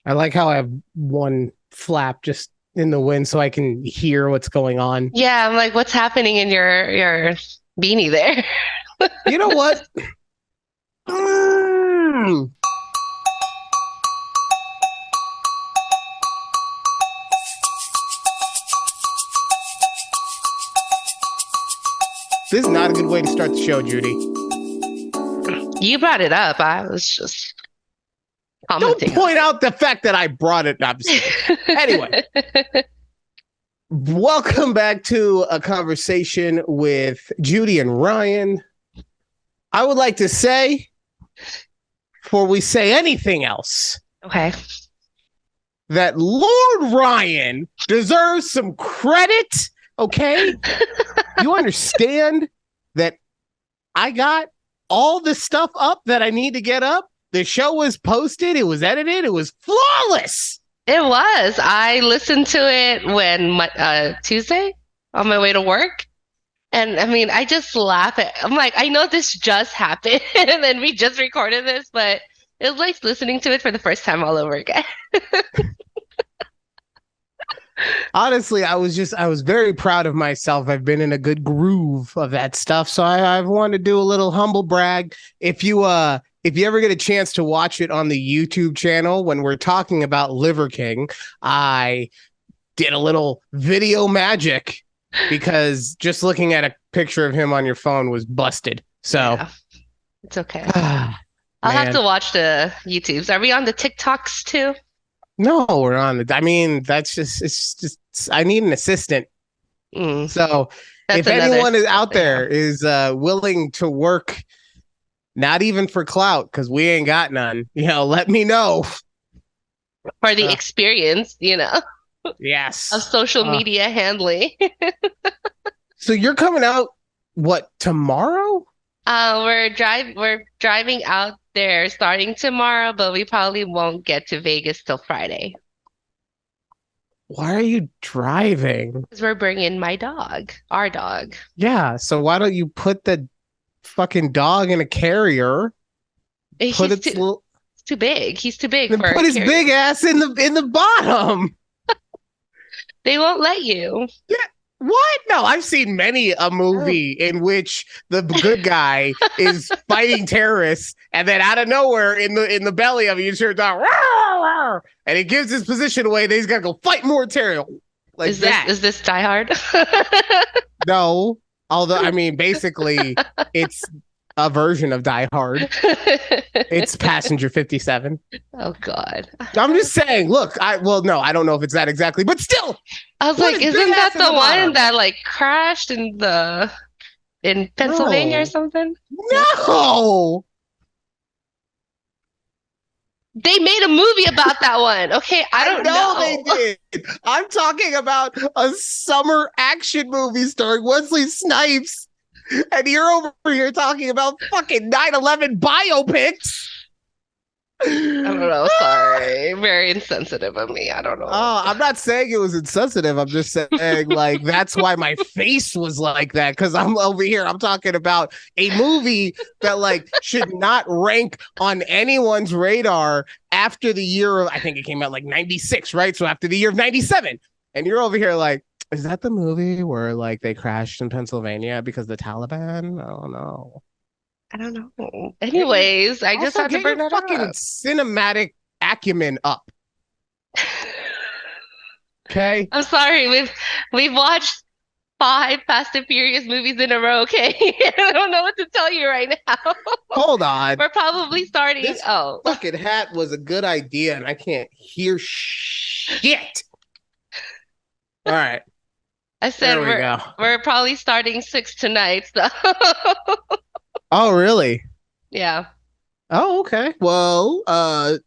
I like how I have one flap just in the wind so I can hear what's going on. Yeah, I'm like, what's happening in your beanie there? You know what? Mm, this is not a good way to start the show, Judy. You brought it up. I was just Don't commenting on point out the fact that I brought it. No, I'm just kidding. Anyway, it. welcome back to a conversation with Judy and Ryan. I would like to say, before we say anything else, Okay. that Lord Ryan deserves some credit. Okay. You understand that I got all the stuff up that I need to get up. The show was posted, it was edited, it was flawless. It was. I listened to it Tuesday on my way to work. And I mean, I just laugh at I'm like, I know this just happened and then we just recorded this, but it was like listening to it for the first time all over again. Honestly, I was very proud of myself. I've been in a good groove of that stuff. So I've wanted to do a little humble brag. If you ever get a chance to watch it on the YouTube channel when we're talking about Liver King, I did a little video magic because just looking at a picture of him on your phone was busted. So Yeah, it's okay. I'll have to man. watch the YouTubes. Are we on the TikToks too? No, we're on the I mean, that's just it's just I need an assistant. Mm, So that's if another, anyone is out yeah. there is willing to work, not even for clout, because we ain't got none, let me know. For the Uh, experience, of yes. social media handling. So you're coming out what tomorrow? We're driving out there starting tomorrow, but we probably won't get to Vegas till Friday Why are you driving? because we're bringing my dog, our dog. Yeah, so why don't you put the fucking dog in a carrier, put He's its little too big. He's too big then for a put his carrier. big ass in the bottom. They won't let you. Yeah. What? No, I've seen many a Oh. movie in which the good guy is fighting terrorists, and then out of nowhere, in the belly of it, you hear a dog, "Rawr, rawr," and he gives his position away. Then he's got to go fight more terror like that. Is this Die Hard? No, although I mean, basically, it's a version of Die Hard. It's Passenger 57. Oh God. I'm just saying. Look, no, I don't know if it's that exactly, but still, I was put like, his big isn't ass that in the the one bottom. that like crashed in Pennsylvania or No, something? No. no. They made a movie about that one. Okay, I I don't know they know. did. I'm talking about a summer action movie starring Wesley Snipes. And you're over here talking about fucking 9/11 biopics. I don't know. Sorry. Very insensitive of me. I don't know. I'm not saying it was insensitive. I'm just saying, like, that's why my face was like that. Because I'm over here. I'm talking about a movie that, like, should not rank on anyone's radar after the year of, I think it came out like 96, right? So after the year of 97. And you're over here, like, is that the movie where, like, they crashed in Pennsylvania because the Taliban? I don't know. I don't know. Get your, Anyways, I just also, had to get your bring that fucking up. cinematic acumen up. Okay. I'm sorry. We've watched five Fast and Furious movies in a row, okay? I don't know what to tell you right now. Hold on. We're probably starting. This Oh, fucking hat was a good idea, and I can't hear shit. All right, I said there we go. we're probably starting six tonight, so Oh, really? yeah. Oh, okay. Well, I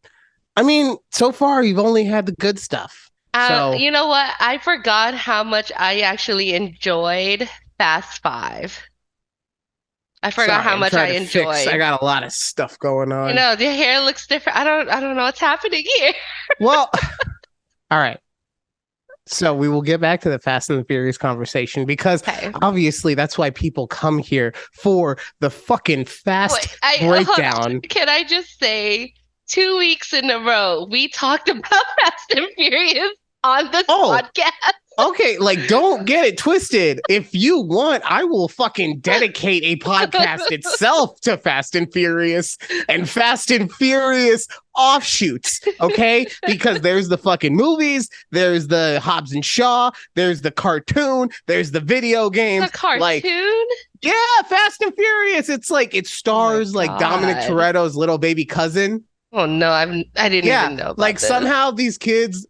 mean, so far you've only had the good stuff. So, You know what? I forgot how much I actually enjoyed Fast Five. I forgot sorry, how I'm much I trying to fix. I enjoyed. got a lot of stuff going You on. know, the hair looks different. I don't know what's happening here. Well, all right. So we will get back to the Fast and the Furious conversation because Okay. obviously that's why people come here for the fucking Wait, fast I hold on. breakdown. Can I just say 2 weeks in a row, we talked about Fast and Furious on this Oh, podcast. okay, like don't get it twisted. If you want, I will fucking dedicate a podcast itself to Fast and Furious and Fast and Furious offshoots, okay? Because there's the fucking movies, there's the Hobbs and Shaw, there's the cartoon, there's the video games. The cartoon? Like, yeah, Fast and Furious. It's like it stars like Dominic Toretto's little baby cousin. Oh no, I didn't even know about like this. Somehow these kids,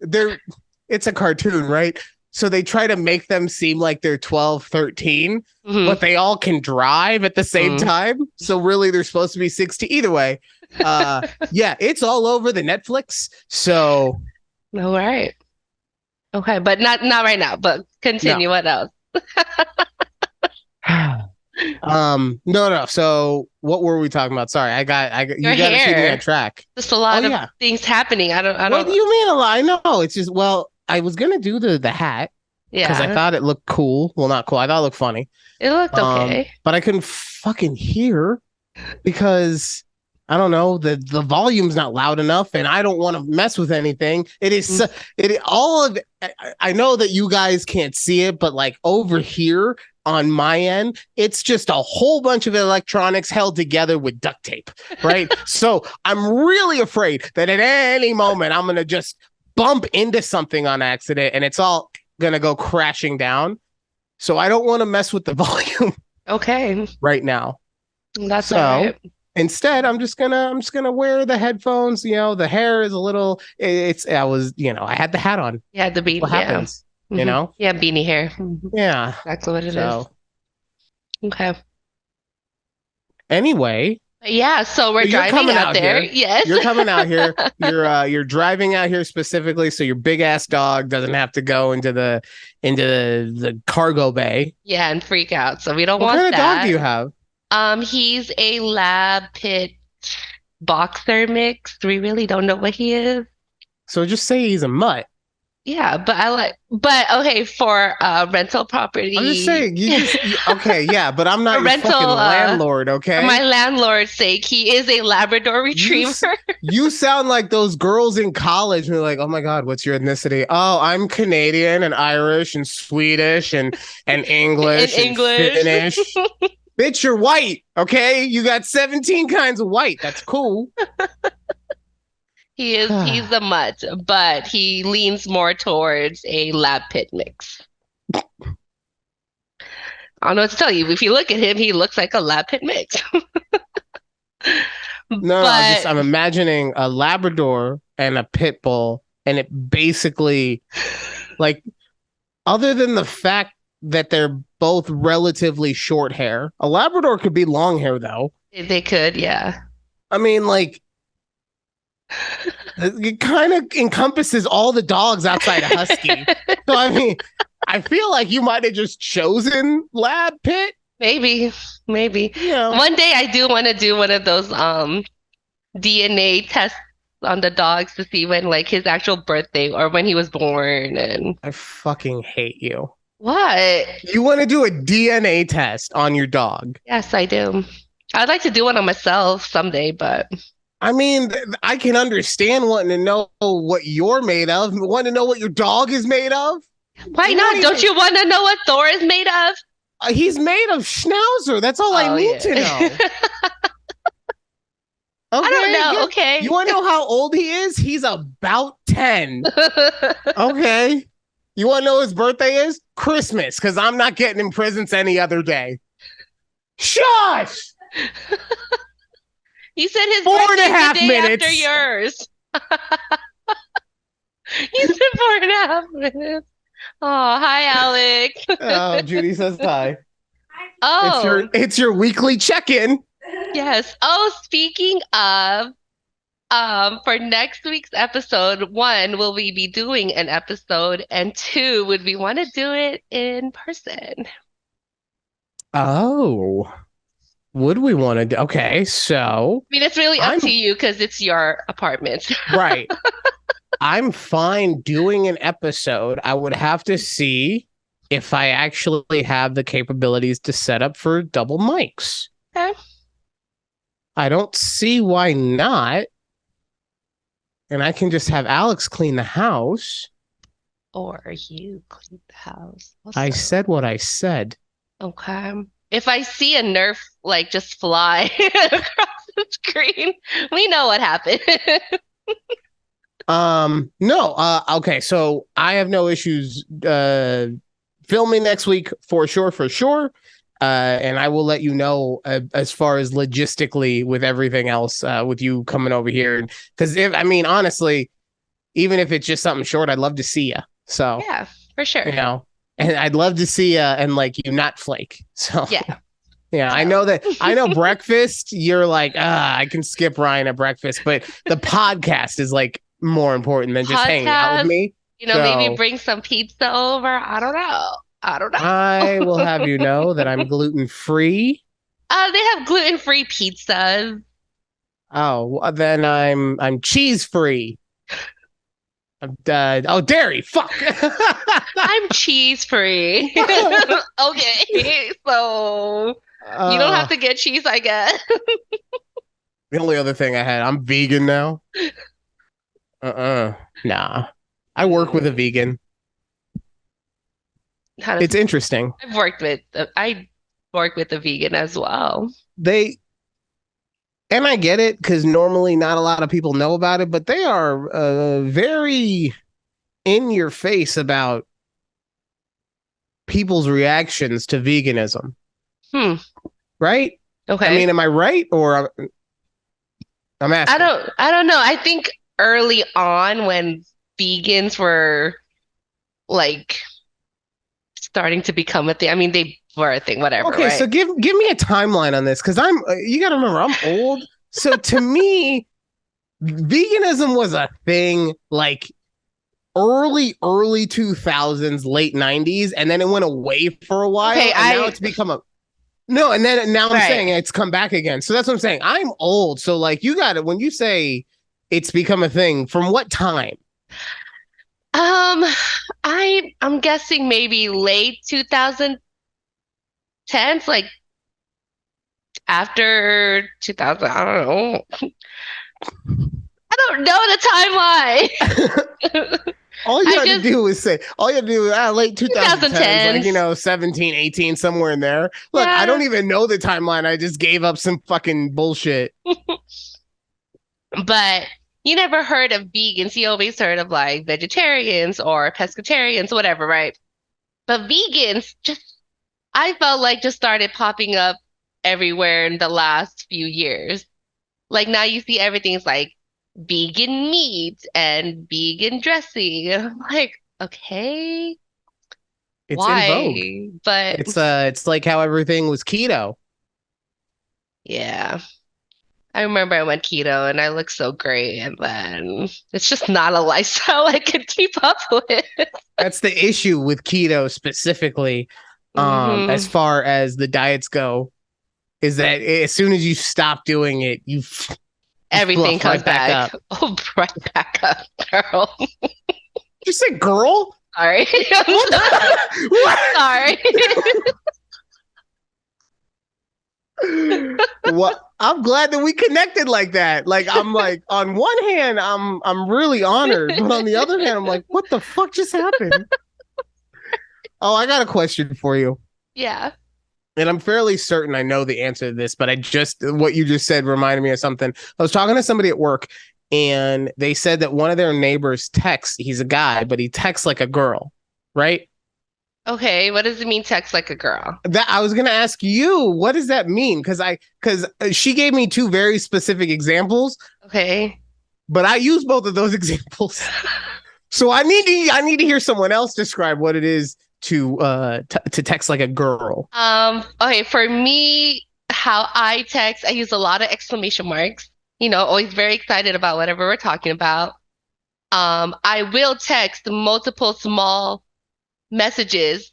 it's a cartoon, right? So they try to make them seem like they're 12, 13, but they all can drive at the same time. So really they're supposed to be 16. Either way, yeah, it's all over the Netflix. So all right. Okay, but not right now, but continue. No. What else? No. So what were we talking about? Sorry, you got to keep me on track. Just a lot of things happening. I don't. What do you mean a lot? I know. It's just, I was gonna do the hat. Yeah. Because I thought it looked cool. Well, not cool. I thought it looked funny. It looked okay. But I couldn't fucking hear because I don't know, the volume's not loud enough, and I don't want to mess with anything. It is I know that you guys can't see it, but like over here on my end, it's just a whole bunch of electronics held together with duct tape, right? So I'm really afraid that at any moment I'm gonna just bump into something on accident and it's all gonna go crashing down. So I don't want to mess with the volume. Okay. Right now. That's all right. Instead, I'm just gonna wear the headphones. You know, the hair is a little. I had the hat on. Yeah, the beanie. What happens? You know. Yeah, beanie hair. Yeah, that's what it is. Okay. Anyway. Yeah, so we're driving out there. Here. Yes, you're coming out here. You're driving out here specifically so your big ass dog doesn't have to go into the cargo bay. Yeah, and freak out. So we don't want that. What kind of dog do you have? He's a lab pit boxer mix. We really don't know what he is. So just say he's a mutt. Yeah, but okay, for rental property. I'm just saying, okay, yeah, but I'm not your fucking landlord, okay? For my landlord's sake, he is a Labrador Retriever. You sound like those girls in college who are like, oh my God, what's your ethnicity? Oh, I'm Canadian and Irish and Swedish and English and Finnish. Bitch, you're white, okay? You got 17 kinds of white. That's cool. He's a mutt, but he leans more towards a lab pit mix. I don't know what to tell you. If you look at him, he looks like a lab pit mix. I'm imagining a Labrador and a pit bull, and it basically, like, other than the fact that they're both relatively short hair, a Labrador could be long hair though. They could, yeah. I mean, like, it kind of encompasses all the dogs outside of Husky. So, I mean, I feel like you might have just chosen lab pit. Maybe. Yeah. One day I do want to do one of those DNA tests on the dogs to see when, like, his actual birthday or when he was born. And I fucking hate you. What? You want to do a DNA test on your dog? Yes, I do. I'd like to do one on myself someday, but... I mean, I can understand wanting to know what you're made of. Want to know what your dog is made of? Why not? Don't you want to know what Thor is made of? He's made of schnauzer. That's all I need to know. Okay, I don't know. Okay. You want to know how old he is? He's about 10. Okay. You want to know what his birthday is? Christmas, because I'm not getting him presents any other day. Shush! He said his 4.5 birthday minutes after yours. He said 4.5 minutes. Oh, hi, Alec. Oh, Judy says hi. Oh, it's your weekly check-in. Yes. Oh, speaking of, for next week's episode, 1, will we be doing an episode, and 2, would we want to do it in person? Oh. Would we want to do? Okay, so... I mean, it's really up to you because it's your apartment. Right. I'm fine doing an episode. I would have to see if I actually have the capabilities to set up for double mics. Okay. I don't see why not. and I can just have Alex clean the house. Or you clean the house. I Also, said what I said. okay. If I see a Nerf like just fly across the screen, we know what happened. No, okay, so I have no issues filming next week for sure, for sure. And I will let you know as far as logistically with everything else, with you coming over here. Because if I mean, honestly, even if it's just something short, I'd love to see you. So, Yeah, for you sure. know, and I'd love to see you and like you not flake. So, Yeah. yeah, I So know that. I know breakfast, you're like, I can skip Ryan at breakfast, but the podcast is like more important than just hanging out with podcast, me. maybe So, bring some pizza over. I don't know. I don't I will know. have you know that I'm gluten free. They have gluten-free pizzas. Oh, then I'm cheese free. Oh, dairy. Fuck. I'm cheese-free. Okay, so you don't have uh, to get cheese, I guess. the only other thing I had, I'm vegan now. Nah. I work with a Mm, vegan. how does It's interesting. I work with a vegan as well. They and I get it because normally not a lot of people know about it, but they are very in your face about people's reactions to veganism, Hmm. right? I Okay. mean, am I right or I'm asking? I don't know. I think early on when vegans were like starting to become a thing. I mean, they were a thing, whatever, Okay, right? so give me a timeline on this because I'm you got to remember I'm old. So to me, veganism was a thing like early 2000s, late 90s, and then it went away for a Okay, while, and now it's become a no, and then now I'm right. saying it's come back again. So that's what I'm saying. I'm old, so like you got it when you say it's become a thing. From what time? Um, I'm guessing maybe late 2010s, like after 2000. I don't know. I don't know the timeline. All you I had to just do was say, all you had to do was late 2010s, like, 2010s. 17, 18, somewhere in there. Look, I Yeah, don't even know the timeline. I just gave up some fucking bullshit. but you never heard of vegans. You always heard of like vegetarians or pescatarians, whatever, right? But vegans just I felt like just started popping up everywhere in the last few years. Like now you see everything's like vegan meat and vegan dressing. And I'm like, okay, It's in vogue. why? But It's like how everything was keto. yeah, I remember I went keto and I looked so great, and then it's just not a lifestyle I could keep up with. That's the issue with keto specifically, as Hmm. far as the diets go, is that as soon as you stop doing it, you Everything fluff comes right back back. up. Oh, right back up, girl. You say girl? Sorry. I'm What the what? sorry. What I'm glad that we connected like that. Like I'm like on one hand, I'm really honored, but on the other hand, I'm like, what the fuck just happened? Oh, I got a question for you. Yeah. And I'm fairly certain I know the answer to this, but I just what you just said reminded me of something. I was talking to somebody at work and they said that one of their neighbors texts, he's a guy, but he texts like a girl, right? Okay, what does it mean text like a girl? That I was gonna ask you, what does that mean? Because she gave me two very specific examples, Okay. but I use both of those examples. So I need to hear someone else describe what it is to text like a girl. Okay, for me, how I text, I use a lot of exclamation marks. Always very excited about whatever we're talking about. I will text multiple small messages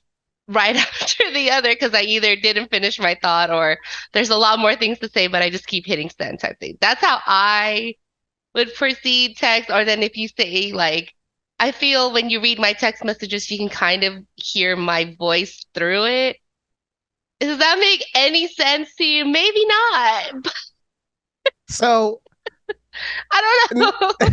right after the other because I either didn't finish my thought or there's a lot more things to say, but I just keep hitting send type thing. That's how I would proceed text. Or then if you say like, I feel when you read my text messages, you can kind of hear my voice through it. Does that make any sense to you? Maybe not. But So I don't know.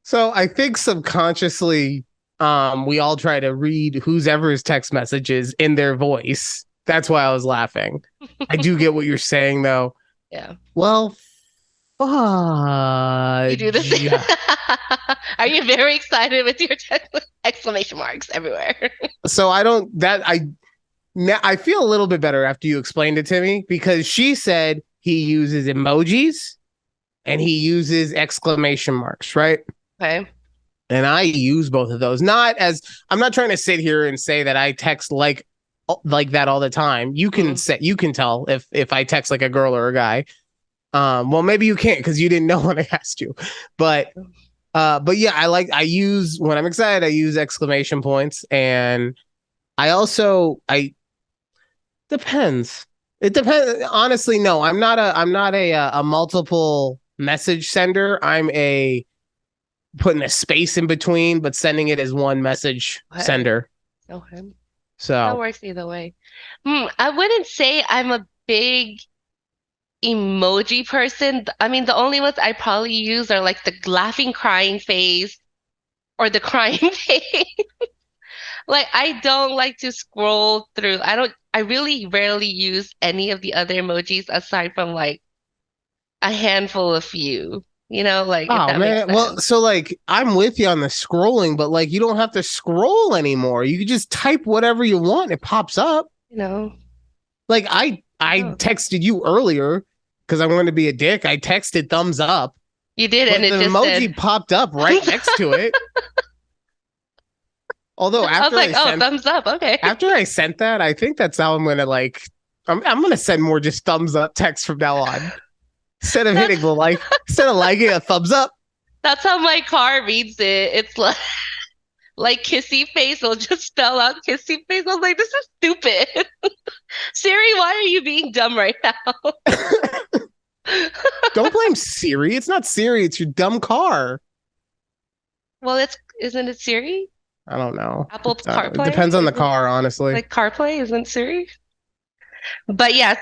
So I think subconsciously, we all try to read whose ever's text messages in their voice. That's why I was laughing. I do get what you're saying, though. Yeah. Well, You do this. fudge. Are you very excited with your exclamation marks everywhere? So I don't that I now I feel a little bit better after you explained it to me because she said he uses emojis and he uses exclamation marks, right? Okay. And I use both of those. Not as I'm not trying to sit here and say that I text like that all the time. You can tell if I text like a girl or a guy. Well, maybe you can't because you didn't know when I asked you. But but yeah, I use when I'm excited, I use exclamation points, and I depends. It depends. Honestly, no, I'm not a multiple message sender. I'm a putting a space in between, but sending it as one message Okay. sender. Okay. That So works either way. I wouldn't say I'm a big emoji person. I mean, the only ones I probably use are like the laughing crying face or the crying face. Like I don't like to scroll through. I really rarely use any of the other emojis aside from like a handful of few. Like if oh that makes man. Well, sense. so like I'm with you on the scrolling, but like you don't have to scroll anymore. You can just type whatever you want. It pops up. You know. Like I Oh. texted you earlier because I wanted to be a dick. I texted thumbs up, You did, and but the it just said emoji popped up right next to it. Although I was like, oh, thumbs up. Okay. after I sent that, I think that's how I'm gonna like I'm gonna send more just thumbs up text from now on. Instead of hitting That's the like instead of liking a thumbs up. that's how my car reads it. It's like kissy face will just spell out kissy face. I was like, this is stupid. Siri, why are you being dumb right now? Don't blame Siri. It's not Siri, it's your dumb car. Well, isn't it Siri? I don't know. Apple It CarPlay? depends on the Isn't car, honestly. like CarPlay? Isn't Siri? But yeah,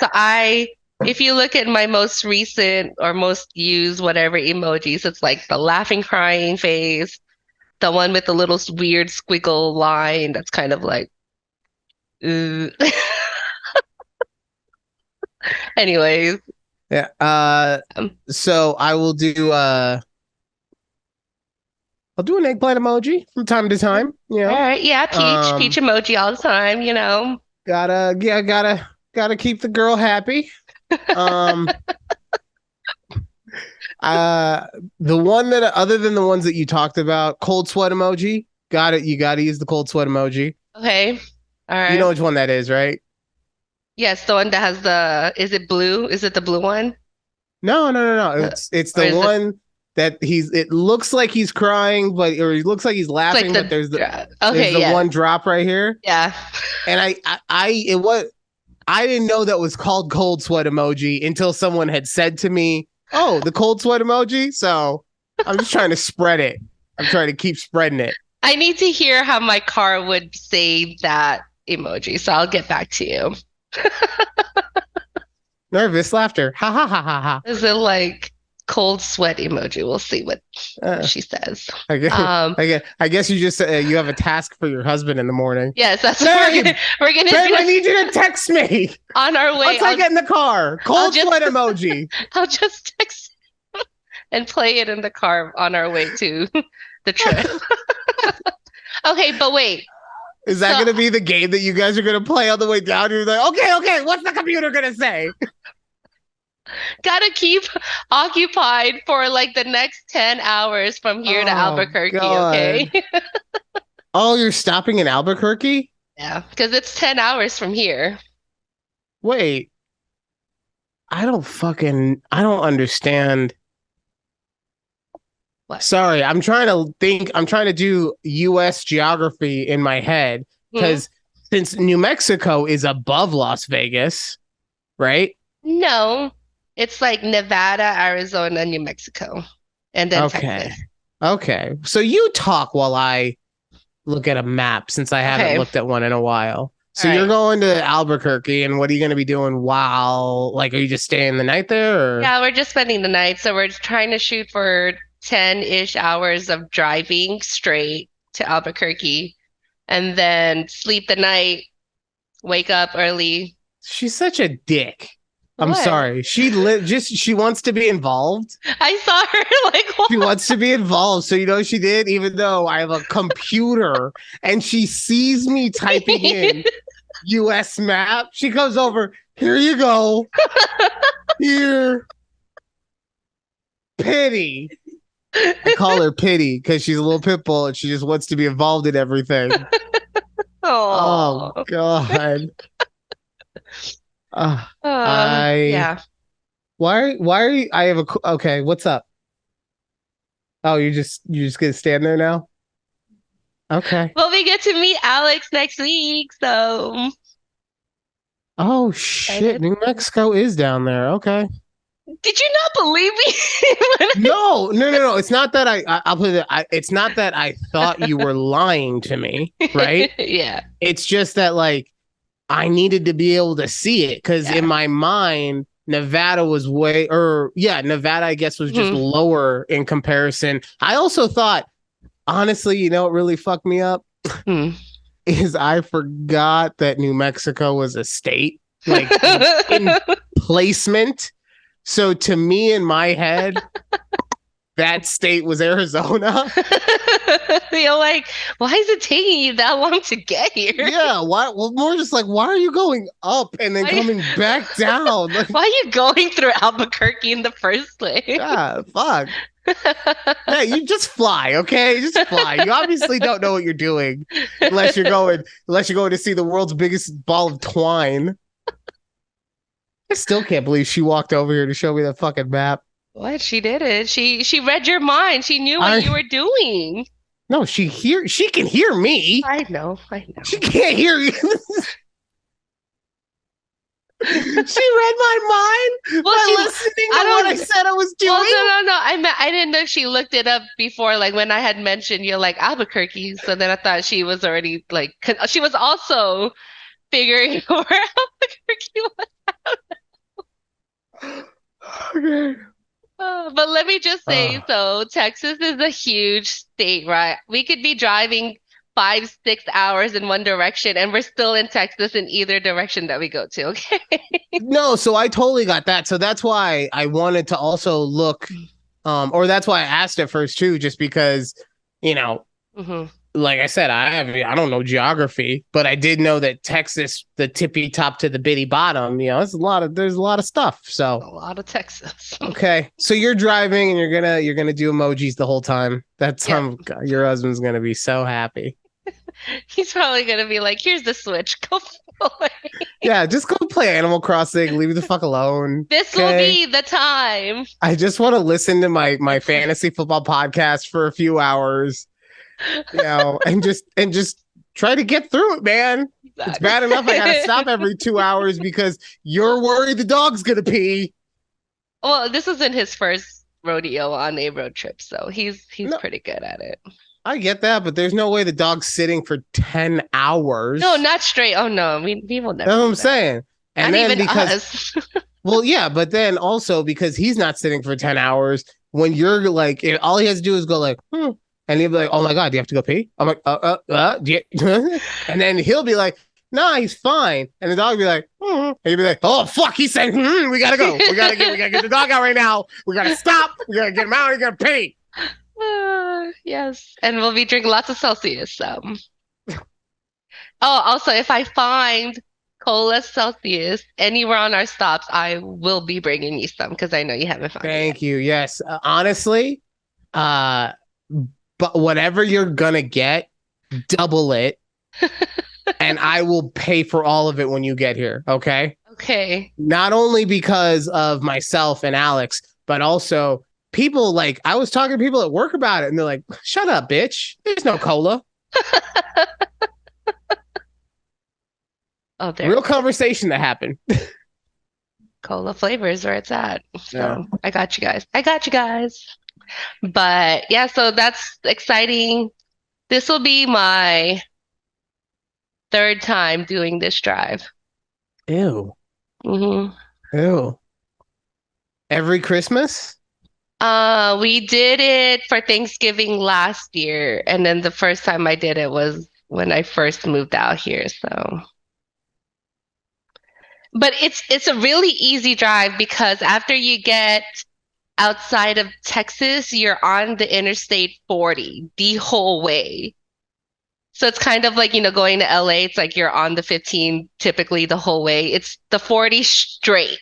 if you look at my most recent or most used whatever emojis, it's like the laughing crying face, the one with the little weird squiggle line that's kind of like, "Ugh." Anyways, Yeah. um, So I'll do an eggplant emoji from time to time, you all know. right, yeah, peach Um emoji all the time. gotta keep the girl happy. Um uh the one that other than the ones that you talked about, cold sweat emoji, got it. You gotta use the cold sweat emoji. Okay, all You know right. which one that is, right? Yes, the one that has is it blue? Is it the blue one? No. Uh, It's or the is it one that it looks like he's crying, but or he looks like he's it's like laughing, but there's okay, the yeah. one drop right here. Yeah. And it was I didn't know that was called cold sweat emoji until someone had said to me, "Oh, the cold sweat emoji." So I'm just trying to spread it. I'm trying to keep spreading it. I need to hear how my car would say that emoji, so I'll get back to you. Nervous laughter. Ha ha ha ha ha. Is it like cold sweat emoji? We'll see what Uh, she says. I guess, Um, I guess you just you have a task for your husband in the morning. yes, that's what Babe, we're gonna babe, I do need you to text me on our way. once I get in the car. Cold just sweat emoji. I'll just text and play it in the car on our way to the trip. Okay, but wait. Is that So going to be the game that you guys are going to play on the way down? You're like, okay, what's the computer going to say? gotta keep occupied for like the next 10 hours from here to Oh, Albuquerque, God. okay? Oh, you're stopping in Albuquerque? Yeah, because it's 10 hours from here. Wait, I don't understand. What? Sorry, I'm trying to do US geography in my head Hmm? because since New Mexico is above Las Vegas, right? No, it's like Nevada, Arizona, New Mexico, and then Okay. Texas. Okay. So you talk while I look at a map since I haven't Okay, looked at one in a while. all So you're right. going to Albuquerque, and what are you going to be doing while, like, are you just staying the night there or? Yeah, we're just spending the night, so we're trying to shoot for 10-ish hours of driving straight to Albuquerque and then sleep the night, wake up early. She's such a dick. I'm What? sorry. She wants to be involved. I saw her like, She what? wants to be involved. So you know what she did? Even though I have a computer and she sees me typing in US map, she comes over. Here you go. Here. Pity. I call her Pity because she's a little pit bull and she just wants to be involved in everything. Oh Oh. God. I Yeah. why are you I have a okay, what's up? Oh, you just gonna stand there now? Okay. Well, we get to meet Alex next week, so Oh shit, excited. New Mexico is down there. Okay. Did you not believe me? No. It's not that I'll put it. It's not that I thought you were lying to me, right? Yeah. It's just that like I needed to be able to see it because in Yeah. my mind, Nevada was Nevada, I guess, was just Mhm. lower in comparison. I also thought, honestly, you know what really fucked me up Hmm. is I forgot that New Mexico was a state, like in placement. So to me, in my head, that state was Arizona. You're like, why is it taking you that long to get here? Yeah, why? Well, more just like, why are you going up and then Why- coming back down? Like, Why are you going through Albuquerque in the first place? yeah, fuck. Hey, you just fly, okay? Just fly. You obviously don't know what you're doing unless you're going to see the world's biggest ball of twine. I still can't believe she walked over here to show me that fucking map. What? She did it. She read your mind. She knew what you were doing. No, she can hear me. I know. I know. She can't hear you. She read my mind Well, by listening to what I said I was doing. Well, no. I didn't know if she looked it up before, like when I had mentioned you're like Albuquerque. So then I thought she was already like, 'cause she was also figuring where Albuquerque was. Okay. But let me just say, so Texas is a huge state, right? We could be driving 5, 6 hours in one direction, and we're still in Texas in either direction that we go to. Okay. No, so I totally got that. So that's why I wanted to also look, or that's why I asked at first too, just because, you know, Hmm. like I said, I don't know geography, but I did know that Texas, the tippy top to the bitty bottom, you know, there's a lot of stuff. A So lot of Texas. okay, so you're driving and you're gonna do emojis the whole time. That's Yeah. your husband's gonna be so happy. He's probably gonna be like, "Here's the Switch. Go play. Yeah, just go play Animal Crossing. Leave me the fuck alone. This will Okay. be the time." I just want to listen to my fantasy football podcast for a few hours, you know, and just try to get through it, man. It's bad enough I gotta stop every 2 hours because you're worried the dog's gonna pee. Well, this isn't his first rodeo on a road trip, so he's No, pretty good at it. I get that, but there's no way the dog's sitting for 10 hours. No, not straight. Oh no, we will never That's what do I'm that. saying. And Not then even because us. well, yeah, but then also because he's not sitting for 10 hours, when you're like, all he has to do is go like, and he'll be like, oh my God, do you have to go pee? I'm like, and then he'll be like, nah, he's fine. And the dog will be like, and he'll be like, oh, fuck, he said, we gotta go. We gotta get the dog out right now. We gotta stop. We gotta get him out. We gotta pee. Yes, and we'll be drinking lots of Celsius. Oh, also, if I find Cola Celsius anywhere on our stops, I will be bringing you some because I know you haven't found it Thank you. Yes. Honestly, but whatever you're gonna get, double it. And I will pay for all of it when you get here. Okay. yet. Okay. Not only because of myself and Alex, but also people like I was talking to people at work about it, and they're like, "Shut up, bitch! There's no cola." Oh, there. Real conversation that happened. Cola flavor is where it's at. So Yeah. I got you guys. I got you guys. But yeah, so that's exciting. This will be my third time doing this drive. Ew. Hmm. Ew. Every Christmas? We did it for Thanksgiving last year, and then the first time I did it was when I first moved out here. So, but it's a really easy drive because after you get outside of Texas, you're on the Interstate 40 the whole way. So it's kind of like, going to LA, it's like you're on the 15 typically the whole way. It's the 40 straight.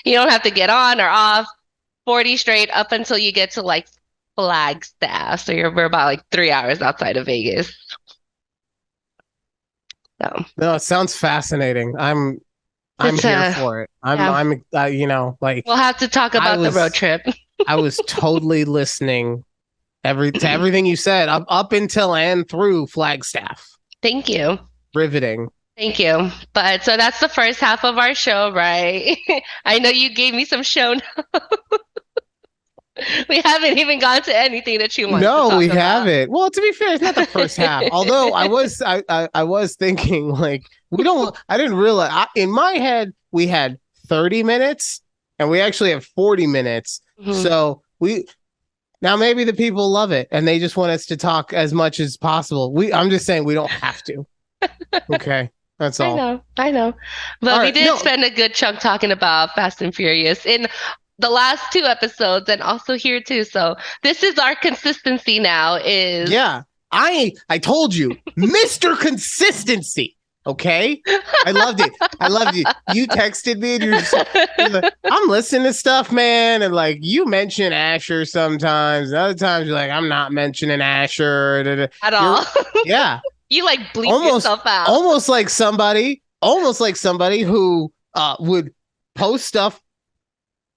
You don't have to get on or off. 40 straight up until you get to like Flagstaff. So we're about like 3 hours outside of Vegas. So No, it sounds fascinating. I'm it's here for it. yeah. Like We'll have to talk about the road trip. I was totally listening to everything you said up until and through Flagstaff. Thank you. Riveting. Thank you. But so that's the first half of our show, right? I know you gave me some show notes. We haven't even gone to anything that you want to talk we about. haven't. Well, to be fair, it's not the first half. Although I was thinking like I didn't realize in my head we had 30 minutes and we actually have 40 minutes. Mhm. So now maybe the people love it and they just want us to talk as much as possible. I'm just saying we don't have to. Okay. That's all. I know. But All we right, did spend a good chunk talking about Fast and Furious in the last 2 episodes and also here too. So this is our consistency now is Yeah. I told you, Mr. Consistency. Okay. I loved it. I loved it. You texted me and you're like, I'm listening to stuff, man. And like you mention Asher sometimes. And other times you're like, I'm not mentioning Asher. At all. Yeah. You like bleep yourself out. Almost like somebody who would post stuff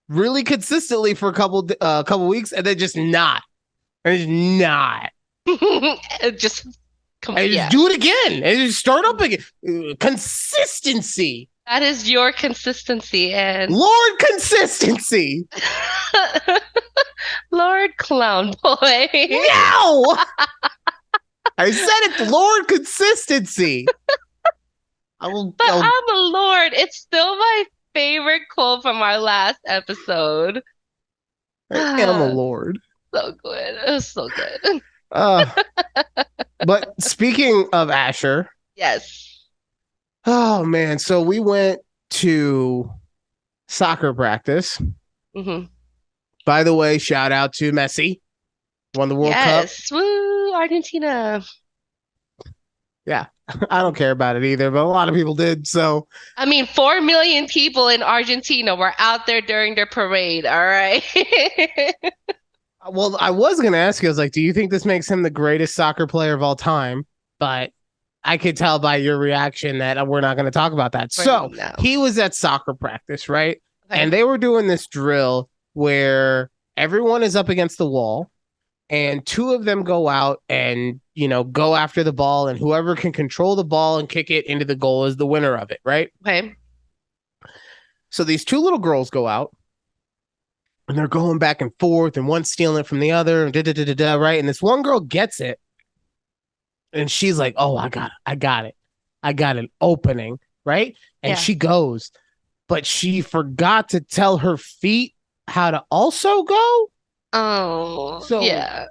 really consistently for a couple weeks and then just not. And just not. Just do it again and just start up again. Consistency. That is your consistency and Lord Consistency. Lord Clown Boy. No. I said it, Lord Consistency. I'm a Lord. It's still my favorite quote from our last episode. I am a Lord. So good. It was so good. But speaking of Asher. Yes. Oh, man. So we went to soccer practice. Mm-hmm. By the way, shout out to Messi. Won the World Cup. Yes. Woo, Argentina. Yeah. I don't care about it either, but a lot of people did. So, I mean, 4 million people in Argentina were out there during their parade. All right. Well, I was going to ask you, I was like, do you think this makes him the greatest soccer player of all time? But I could tell by your reaction that we're not going to talk about that. So he was at soccer practice, right? Okay. And they were doing this drill where everyone is up against the wall and 2 of them go out and, go after the ball, and whoever can control the ball and kick it into the goal is the winner of it, right? Okay. So these 2 little girls go out and they're going back and forth and one's stealing it from the other and right? And this one girl gets it and she's like, oh, I got it. I got an opening, right? And she goes, but she forgot to tell her feet how to also go. Oh, so yeah.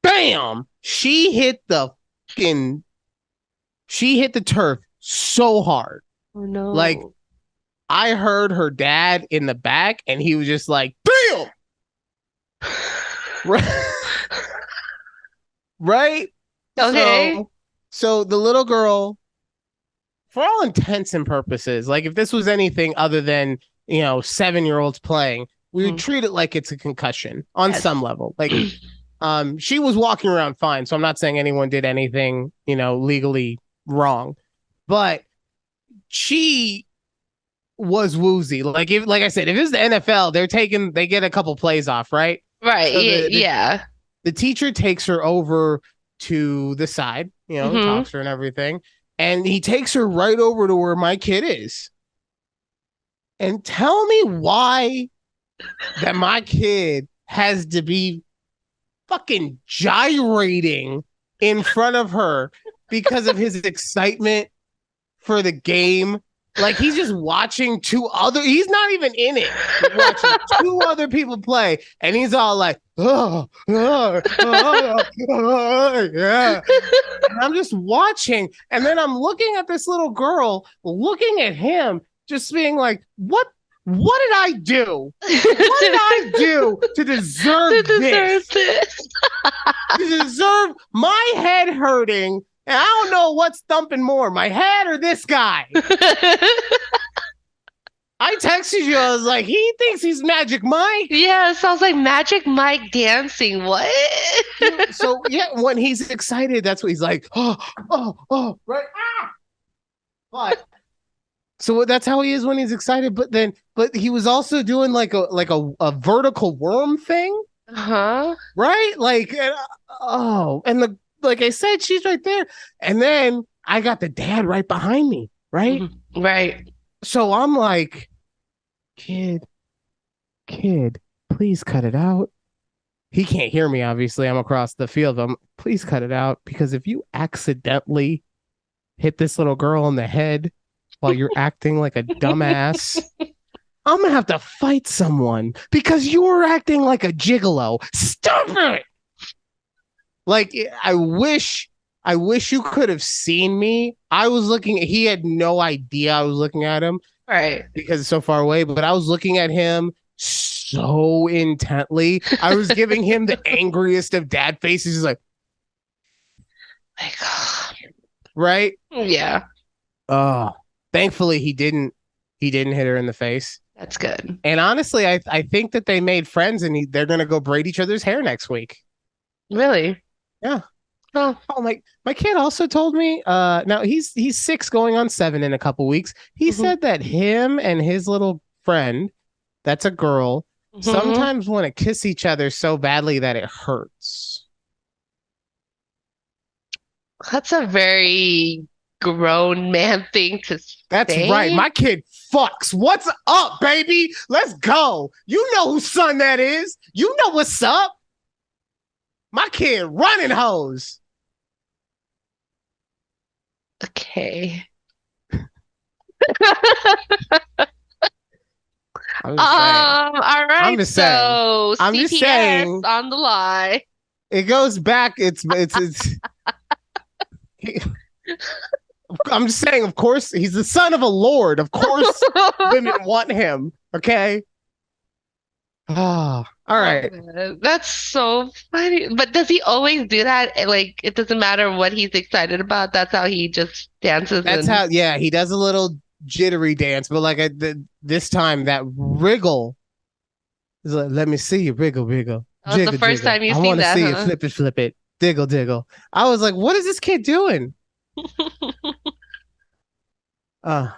Bam! She hit the turf so hard. Oh no. Like I heard her dad in the back and he was just like, bam! Right? Okay. So the little girl, for all intents and purposes, like if this was anything other than, 7-year-olds playing, we would treat it like it's a concussion on some level. Like she was walking around fine, so I'm not saying anyone did anything, legally wrong. But she was woozy. Like I said, if it's the NFL, they get a couple plays off, right? Right. So the teacher takes her over to the side, talks to her and everything. And he takes her right over to where my kid is. And tell me why that my kid has to be fucking gyrating in front of her because of his excitement for the game Like he's just watching he's not even in it, but watching two other people play, and he's all like, yeah. And I'm just watching, and then I'm looking at this little girl, looking at him, just being like, what did I do? What did I do to deserve this? To deserve my head hurting? And I don't know what's thumping more, my head or this guy. I texted you. I was like, he thinks he's Magic Mike. Yeah, it sounds like Magic Mike dancing. What? So yeah, when he's excited, that's what he's like. Oh, right. But so that's how he is when he's excited. But he was also doing like a vertical worm thing. Uh-huh. Right? Like, and like I said, she's right there. And then I got the dad right behind me. Right. Mm-hmm. Right. So I'm like, kid, please cut it out. He can't hear me, obviously. I'm across the field. Please cut it out, because if you accidentally hit this little girl in the head while you're acting like a dumbass, I'm gonna have to fight someone because you're acting like a gigolo. Stop it! Like, I wish you could have seen me. I was looking. He had no idea I was looking at him. Right. Because it's so far away, but I was looking at him so intently. I was giving him the angriest of dad faces. He's like, right? Yeah. Thankfully he didn't hit her in the face. That's good. And honestly, I think that they made friends, and they're gonna go braid each other's hair next week. Really? Yeah. Oh, my kid also told me, now he's 6 going on 7 in a couple weeks. He said that him and his little friend, that's a girl, sometimes want to kiss each other so badly that it hurts. That's a very grown man thing to say. That's right. My kid fucks. What's up, baby? Let's go. You know whose son that is. You know what's up. My kid running hoes. Okay. All right. I'm just saying. I'm just saying. On the lie. It goes back. It's. I'm just saying. Of course, he's the son of a lord. Of course, women want him. Okay. Oh, all right. That's so funny. But does he always do that? Like, it doesn't matter what he's excited about. That's how he just dances. That's how. Yeah, he does a little jittery dance, but like this time, that wriggle is like, let me see you wriggle. That was the first time you've seen that. I want to see you flip it, diggle. I was like, what is this kid doing? Oh,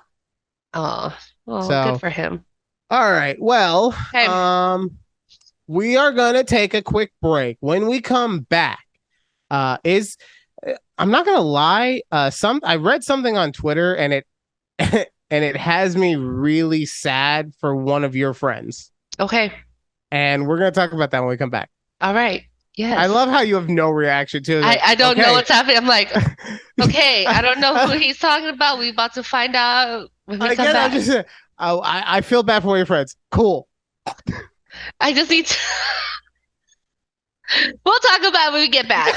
good for him. All right. Well, okay. We are gonna take a quick break. When we come back, I'm not gonna lie. I read something on Twitter, and it has me really sad for one of your friends. Okay. And we're gonna talk about that when we come back. All right. Yes. I love how you have no reaction to it. I don't know what's happening. I'm like, okay, I don't know who he's talking about. We're about to find out when we come back. I feel bad for your friends. Cool. I just need to... We'll talk about it when we get back.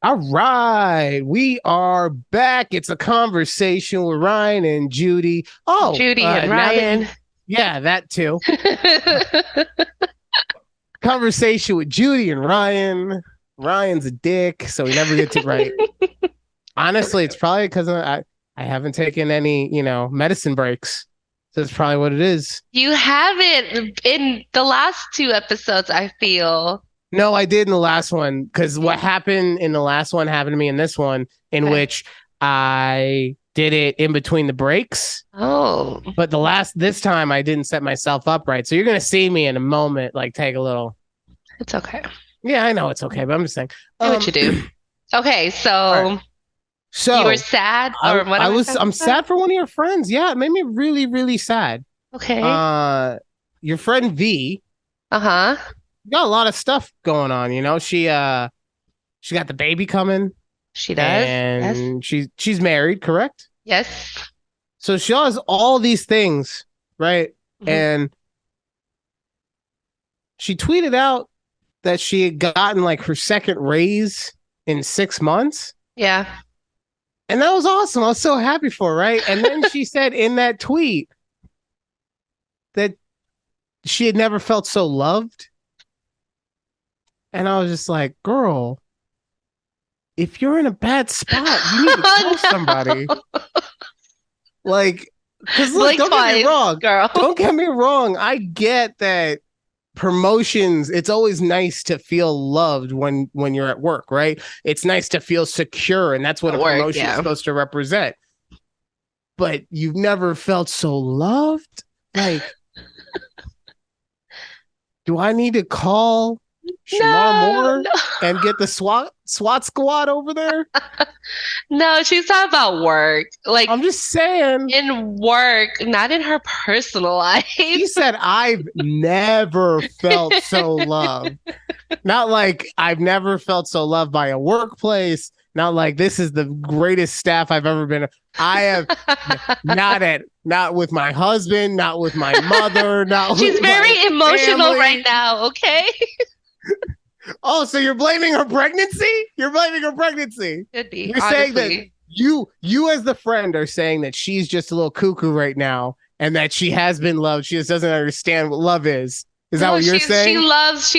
All right, we are back. It's a conversation with Ryan and Judy. Oh, Judy and Ryan. Yeah, that too. Conversation with Judy and Ryan. Ryan's a dick, so he never gets it right. Honestly, it's probably because I haven't taken any, medicine breaks. So that's probably what it is. You haven't in the last 2 episodes, I feel. No, I did in the last one, because what happened in the last one happened to me in this one, in which I did it in between the breaks. Oh. But this time I didn't set myself up right. So you're going to see me in a moment, like take a little. It's okay. Yeah, I know it's okay, but I'm just saying. Do what you do. Okay, so you were sad, or what? I'm sad for one of your friends. Yeah, it made me really, really sad. Okay. Your friend V. Uh-huh. Got a lot of stuff going on, She She got the baby coming, She does. Yes. and she's married, correct? Yes. So she has all these things, right? Mhm. And she tweeted out that she had gotten like her second raise in 6 months. Yeah. And that was awesome. I was so happy for her, right? And then she said in that tweet that she had never felt so loved. And I was just like, girl, if you're in a bad spot, you need to tell somebody. Like, because look, Blink don't get me twice, wrong. girl. Don't get me wrong. I get that promotions, it's always nice to feel loved when you're at work, right? It's nice to feel secure, and that's what At a work, promotion is yeah. supposed to represent. But you've never felt so loved? Like, do I need to call Shamar Moore No, and get the SWAT squad over there? no, she's talking about work. Like I'm just saying. in work, not in her personal life. She said, I've never felt so loved. Not like I've never felt so loved by a workplace. Not like this is the greatest staff I've ever been. I have not with my husband, not with my mother, not She's with very my emotional family. right now, okay? Oh, so you're blaming her pregnancy? You're blaming her pregnancy. Could be. You're saying that you as the friend are saying that she's just a little cuckoo right now and that she has been loved. She just doesn't understand what love is. Is that what you're saying? She loves.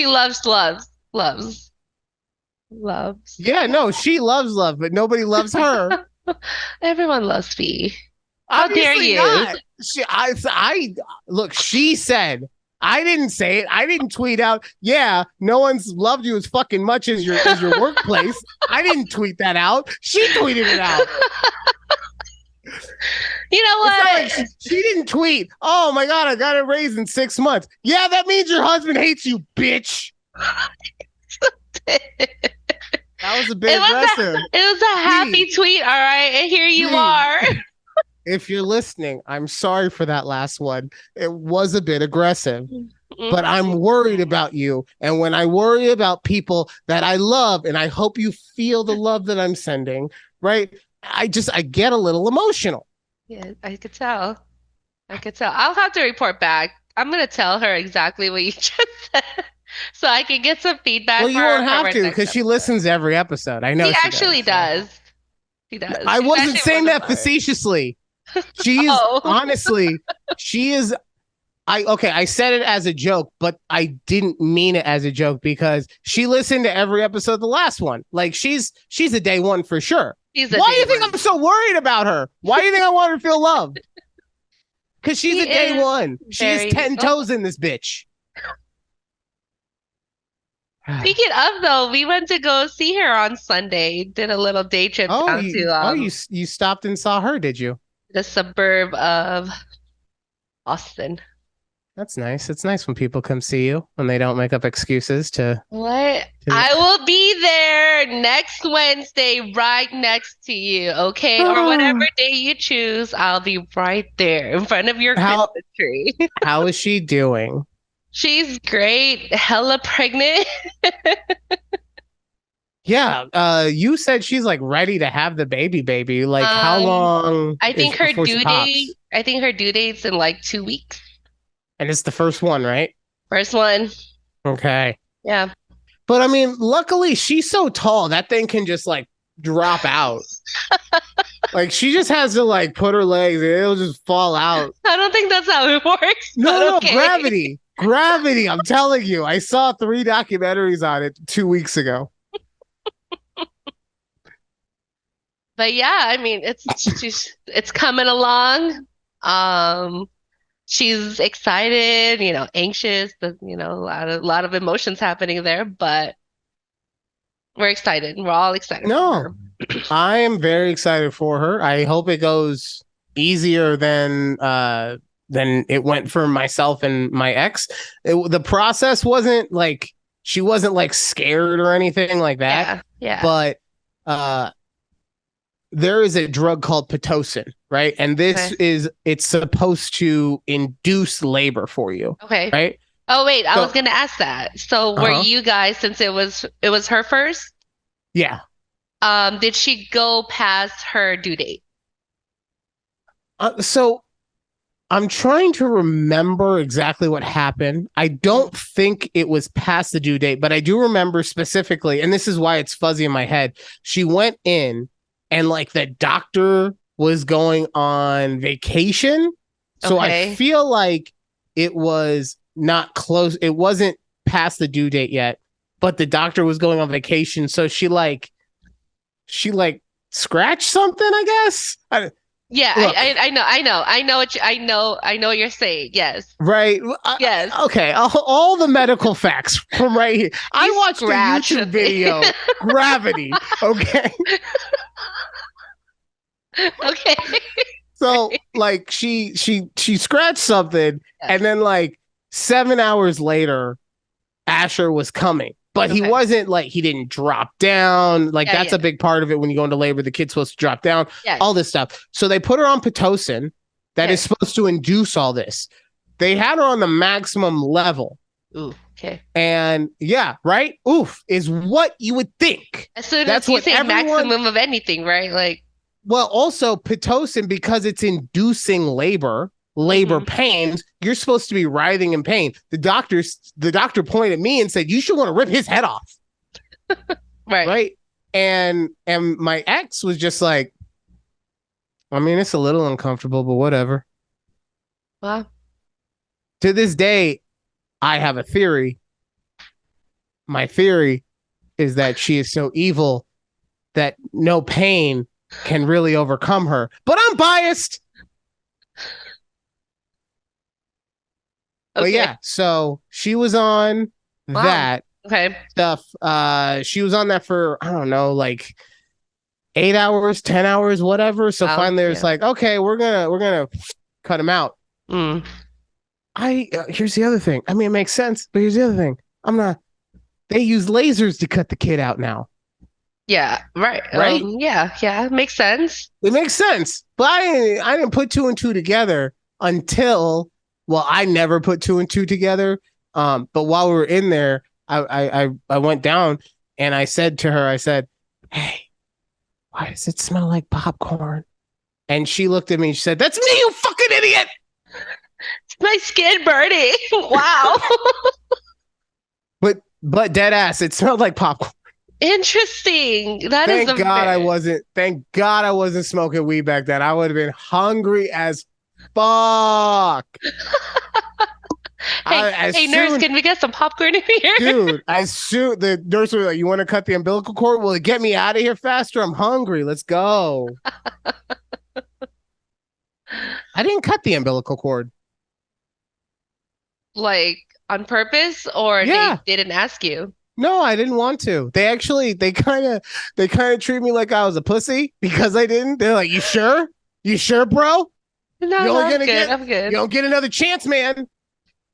Yeah, no, she loves love, but nobody loves her. Everyone loves me. How dare Obviously you? not. I look. She said. I didn't say it. I didn't tweet out. Yeah, no one's loved you as fucking much as your workplace. I didn't tweet that out. She tweeted it out. You know what? Like she didn't tweet. Oh my god, I got a raise in 6 months. Yeah, that means your husband hates you, bitch. That was a bit aggressive. It was a happy tweet, all right? And here you are. If you're listening, I'm sorry for that last one. It was a bit aggressive, but I'm worried about you. And when I worry about people that I love, and I hope you feel the love that I'm sending, right? I get a little emotional. Yeah, I could tell. I'll have to report back. I'm going to tell her exactly what you just said so I can get some feedback. Well, you won't have to because she listens every episode. I know she actually does. She does. I wasn't saying that facetiously. She is honestly, she is. I said it as a joke, but I didn't mean it as a joke because she listened to every episode, the last one. Like she's a day one for sure. Why do you think I'm so worried about her? Why do you think I want her to feel loved? Because she's a day one. She has 10 toes in this bitch. Speaking of though, we went to go see her on Sunday. Did a little day trip down to you stopped and saw her, did you? The suburb of Austin. That's nice. It's nice when people come see you when they don't make up excuses to. What? I will be there next Wednesday, right next to you, okay? Or whatever day you choose, I'll be right there in front of your Christmas tree. How is she doing? She's great. Hella pregnant. Yeah, you said she's like ready to have the baby. Like how long? I think her due date's in like 2 weeks. And it's the first one, right? First one. Okay. Yeah. But I mean, luckily she's so tall that thing can just like drop out. Like she just has to like put her legs and it'll just fall out. I don't think that's how it works. No, okay. Gravity. I'm telling you. I saw 3 documentaries on it 2 weeks ago. But yeah, I mean, it's coming along. She's excited, anxious, but a lot of emotions happening there, but we're excited. We're all excited. No, I am very excited for her. I hope it goes easier than it went for myself and my ex. The process wasn't like she wasn't like scared or anything like that. Yeah. But there is a drug called Pitocin, right? And it's supposed to induce labor for you. Okay. Right? Oh, wait, I was going to ask that. So were you guys, since it was her first? Yeah. Did she go past her due date? So I'm trying to remember exactly what happened. I Mm. don't think it was past the due date, but I do remember specifically, and this is why it's fuzzy in my head. She went in and like the doctor was going on vacation. So I Okay. feel like it was not close. It wasn't past the due date yet, but the doctor was going on vacation. So she like scratched something, I guess. Yeah, Look, I know what you're saying. Yes. right. Yes. Okay. All the medical facts from right here. I You watched a scratch a YouTube thing. video, Gravity. Okay. Okay. So like she scratched something, Yes. and then like 7 hours later, Asher was coming. But he Okay. wasn't like he didn't drop down. Like Yeah, that's yeah. a big part of it when you go into labor. The kid's supposed to drop down, all Yes. this stuff. So they put her on Pitocin that is Okay. supposed to induce all this. They had her on the maximum level. Ooh, okay. And yeah, right? Oof is what you would think. As soon That's as you what say everyone, maximum of anything, right? Like, well, also Pitocin, because it's inducing labor hmm pains, you're supposed to be writhing in pain. The doctor pointed at me and said, you should want to rip his head off. right. Right. And my ex was just like, I mean, it's a little uncomfortable, but whatever. Well, To this day, I have a theory. My theory is that she is so evil that no pain can really overcome her. But I'm biased. But okay. yeah, so she was on Wow. that Okay. stuff. She was on that for, I don't know, like 8 hours, 10 hours, whatever. So Wow. finally it's Yeah. like, okay, we're gonna cut him out. Mm. I Here's the other thing. I mean, it makes sense, but here's the other thing. I'm not They use lasers to cut the kid out now. Yeah. Right. Right? Yeah. Yeah. Makes sense. It makes sense. But I didn't put two and two together until, well, I never put two and two together. But while we were in there, I went down and I said to her, I said, "Hey, why does it smell like popcorn?" And she looked at me and she said, "That's me, you fucking idiot." My skin burning. Wow. But dead ass, it smelled like popcorn. Interesting. That is Thank a God I very wasn't. Thank God I wasn't smoking weed back then. I would have been hungry as fuck. Hey, As hey, nurse, soon, can we get some popcorn in here? dude, as soon the nurse was like, "You want to cut the umbilical cord? Will it get me out of here faster? I'm hungry. Let's go." I didn't cut the umbilical cord. Like on purpose, or they Yeah, didn't ask you? no, I didn't want to. They kind of treat me like I was a pussy because I didn't. They're like, "You sure? You sure, bro? No, You no, only I'm gonna good. get I'm you good. don't get another chance, man."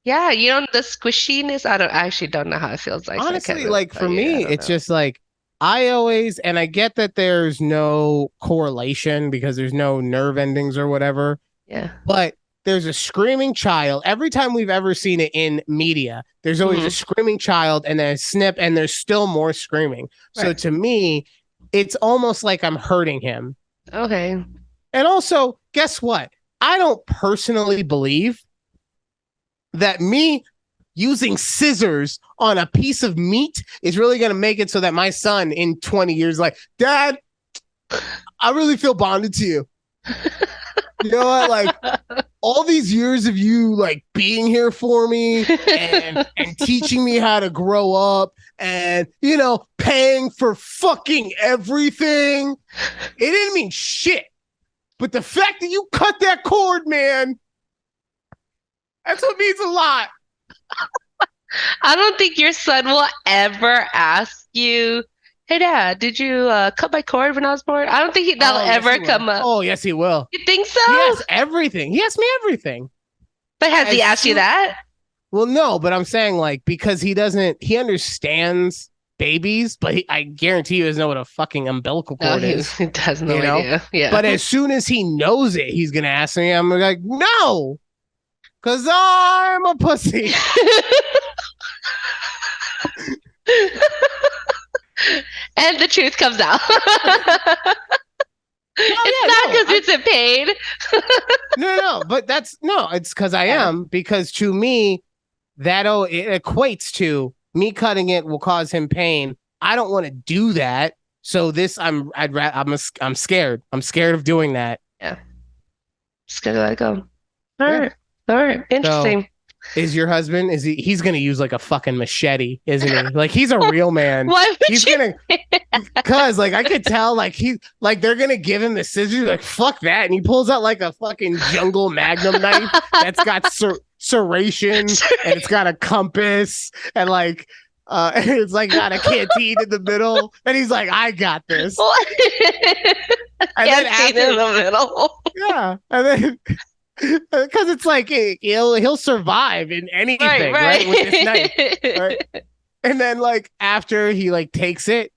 Yeah, the squishiness. I actually don't know how it feels like, so I can't Honestly, really like tell for you. I me, don't it's know. just like I always, and I get that there's no correlation because there's no nerve endings or whatever, Yeah. but there's a screaming child. Every time we've ever seen it in media, there's always a hmm screaming child and then a snip, and there's still more screaming. So Right. to me, it's almost like I'm hurting him. Okay. And also, guess what? I don't personally believe that me using scissors on a piece of meat is really going to make it so that my son in 20 years, like, Dad, I really feel bonded to you. You know what? Like, all these years of you like being here for me and teaching me how to grow up and paying for fucking everything. It didn't mean shit. But the fact that you cut that cord, man, that's what means a lot. I don't think your son will ever ask you, "Hey, Dad, did you cut my cord when I was born?" I don't think that'll Oh, yes, ever he will. come up. Oh, yes, he will. You think He so? has everything. He asked me everything. But has he As asked you soon, that? well, no, but I'm saying like because he understands babies, but I guarantee you doesn't know what a fucking umbilical No, cord is, he has no you know? idea. Yeah. But as soon as he knows it, he's gonna ask me. I'm like, no, because I'm a pussy. And the truth comes out. No, It's yeah, not no, because it's in pain. no, but it's because I am, because to me, it equates to me cutting it will cause him pain. I don't want to do that. So I'm scared. I'm scared of doing that. Yeah. Just gotta let it go. All Yeah. right. All right. So Interesting. is your husband, he's gonna use like a fucking machete, isn't he? Like he's a real man. Why would He's you? gonna, cause like I could tell they're gonna give him the scissors, like fuck that, and he pulls out like a fucking jungle magnum knife that's got serration and it's got a compass and like and it's like got a canteen in the middle, and he's like, I got this. And then Canteen in the middle. yeah, and then because it's like he'll survive in anything, right? With this knife, right? And then like after he like takes it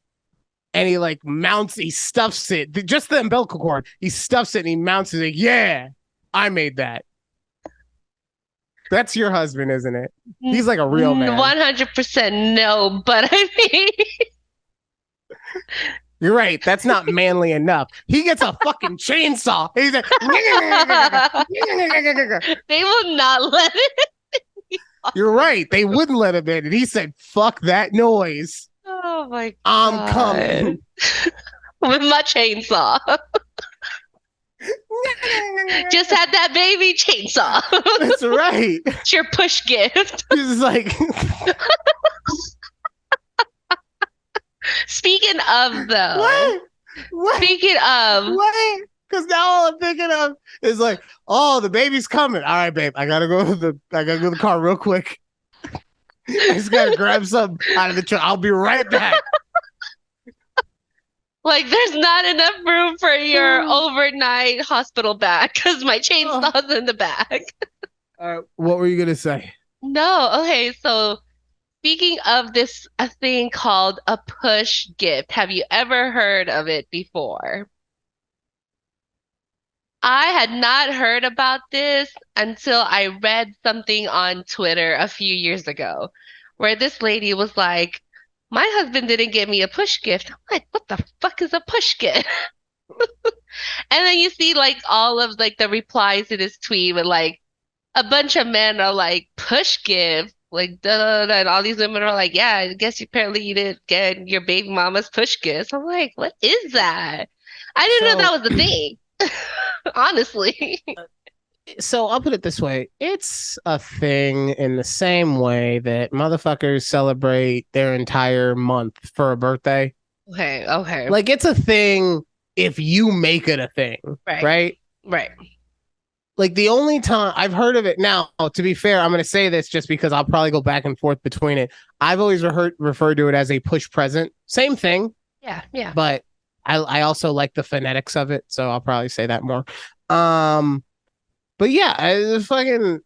and he stuffs it, just the umbilical cord, he stuffs it and he mounts it. Like, yeah, I made that. That's your husband, isn't it? He's like a real man. 100% no, but I mean, you're right. That's not manly enough. He gets a fucking chainsaw. He's like, they will not let it. you're right. They wouldn't let him in. And he said, fuck that noise. Oh my God. I'm coming. With my chainsaw. Just had that baby chainsaw. That's right. It's your push gift. He's like, Speaking of though, what? speaking of, What? Because now all I'm thinking of is like, oh, the baby's coming. All right, babe, I gotta go to the car real quick. I just gotta grab some out of the truck. I'll be right back. like, there's not enough room for your overnight hospital bag because my chainsaw's in the bag. What were you gonna say? No, okay, so speaking of this, a thing called a push gift. Have you ever heard of it before? I had not heard about this until I read something on Twitter a few years ago where this lady was like, my husband didn't give me a push gift. I'm like, what the fuck is a push gift? And then you see like all of like the replies to this tweet with like a bunch of men are like, push gift, like da da da, and all these women are like, yeah, I guess apparently you didn't get your baby mama's push gifts. I'm like, what is that? I didn't know that was a thing. Honestly. So I'll put it this way. It's a thing in the same way that motherfuckers celebrate their entire month for a birthday. Okay. Like it's a thing if you make it a thing, right? Right. Like the only time I've heard of it now, to be fair, I'm going to say this just because I'll probably go back and forth between it. I've always referred to it as a push present. Same thing. Yeah. But I also like the phonetics of it, so I'll probably say that more. But yeah, fucking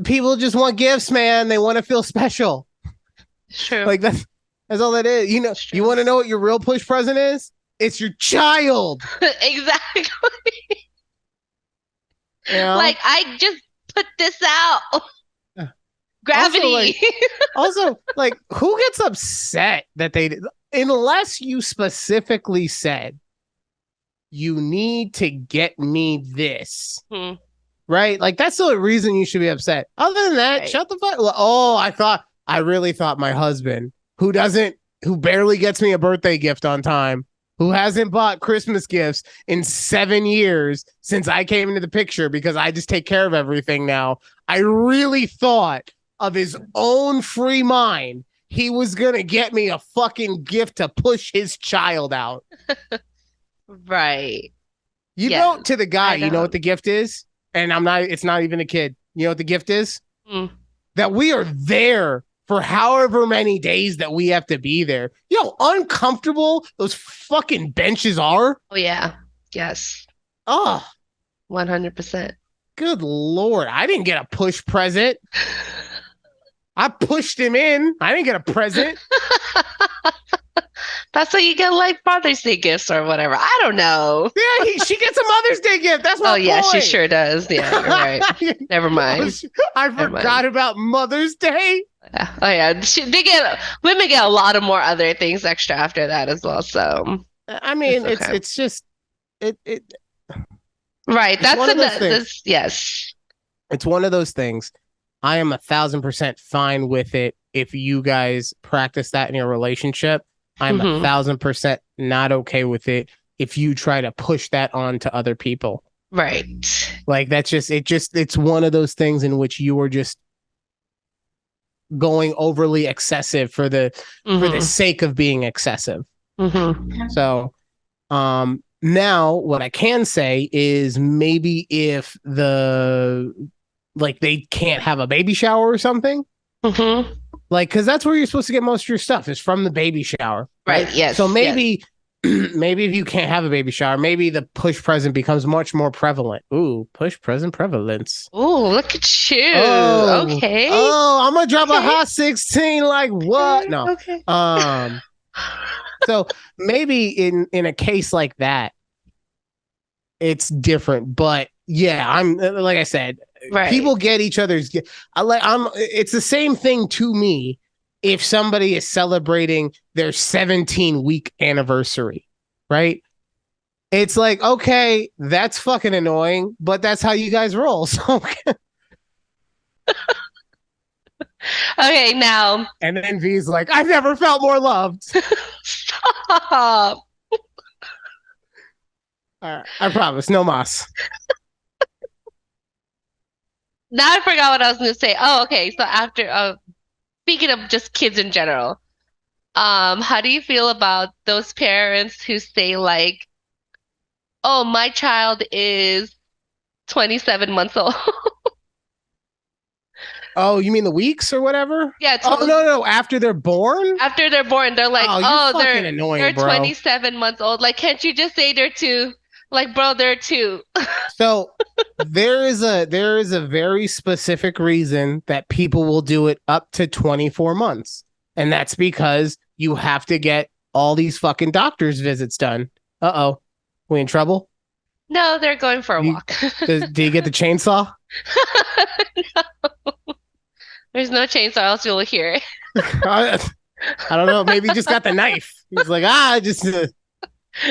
people just want gifts, man. They want to feel special. True. Like that's all that is. You know, you want to know what your real push present is? It's your child. Exactly. You know? Like I just put this out. Gravity. Also, like, who gets upset that they did? Unless you specifically said, you need to get me this. Right? Like, that's the only reason you should be upset. Other than that, shut the fuck. Oh, I really thought my husband, who barely gets me a birthday gift on time, who hasn't bought Christmas gifts in 7 years since I came into the picture because I just take care of everything now. I really thought of his own free mind he was gonna get me a fucking gift to push his child out. Right. You know, to the guy, you know what the gift is? And it's not even a kid. You know what the gift is? That we are there for however many days that we have to be there. Yo, uncomfortable those fucking benches are. Oh, yeah. Yes. Oh. 100%. Good Lord. I didn't get a push present. I pushed him in. I didn't get a present. That's what you get, like Father's Day gifts or whatever. I don't know. Yeah, she gets a Mother's Day gift. That's my point. Yeah, she sure does. Yeah, you're right. Never mind. I forgot about Mother's Day. Yeah. Oh yeah, they get women get a lot of more other things extra after that as well. So I it's mean, okay. it's just it Right. it's one of those things. That's yes. It's one of those things. I am 1,000% fine with it if you guys practice that in your relationship. I'm Hmm. 1,000% not okay with it if you try to push that on to other people. Right. Like that's it's one of those things in which you are just going overly excessive for the Hmm. sake of being excessive. Hmm. So now what I can say is maybe if they can't have a baby shower or something, Hmm. like because that's where you're supposed to get most of your stuff is from the baby shower, right? Right. So Yes. Yes. maybe maybe if you can't have a baby shower, maybe the push present becomes much more prevalent. Ooh, push present prevalence. Oh, look at you. Oh, Okay. I'm gonna drop a Okay. hot 16. Like what? Okay. No. Okay. Um, so maybe in a case like that, it's different. But yeah, I'm like I said, Right. people get each other's. I'm. It's the same thing to me if somebody is celebrating their 17-week anniversary, right? It's like, okay, that's fucking annoying, but that's how you guys roll. So, Okay. Now, and then V's like, I've never felt more loved. stop. I promise, no mas. Now I forgot what I was going to say. Oh, okay. So after, speaking of just kids in general, how do you feel about those parents who say like, "Oh, my child is 27 months old." Oh, you mean the weeks or whatever? Yeah, Oh no, after they're born. after they're born, they're like, Oh, you're "Oh, fucking they're annoying, bro. 27 months old." Like, can't you just say they're two? Like, bro, they're two. So there is a very specific reason that people will do it up to 24 months. And that's because you have to get all these fucking doctor's visits done. Uh-oh. We in trouble? No, they're going for a You, walk. do you get the chainsaw? There's no chainsaw, else you'll hear it. I, I don't know. Maybe he just got the knife. He's like, just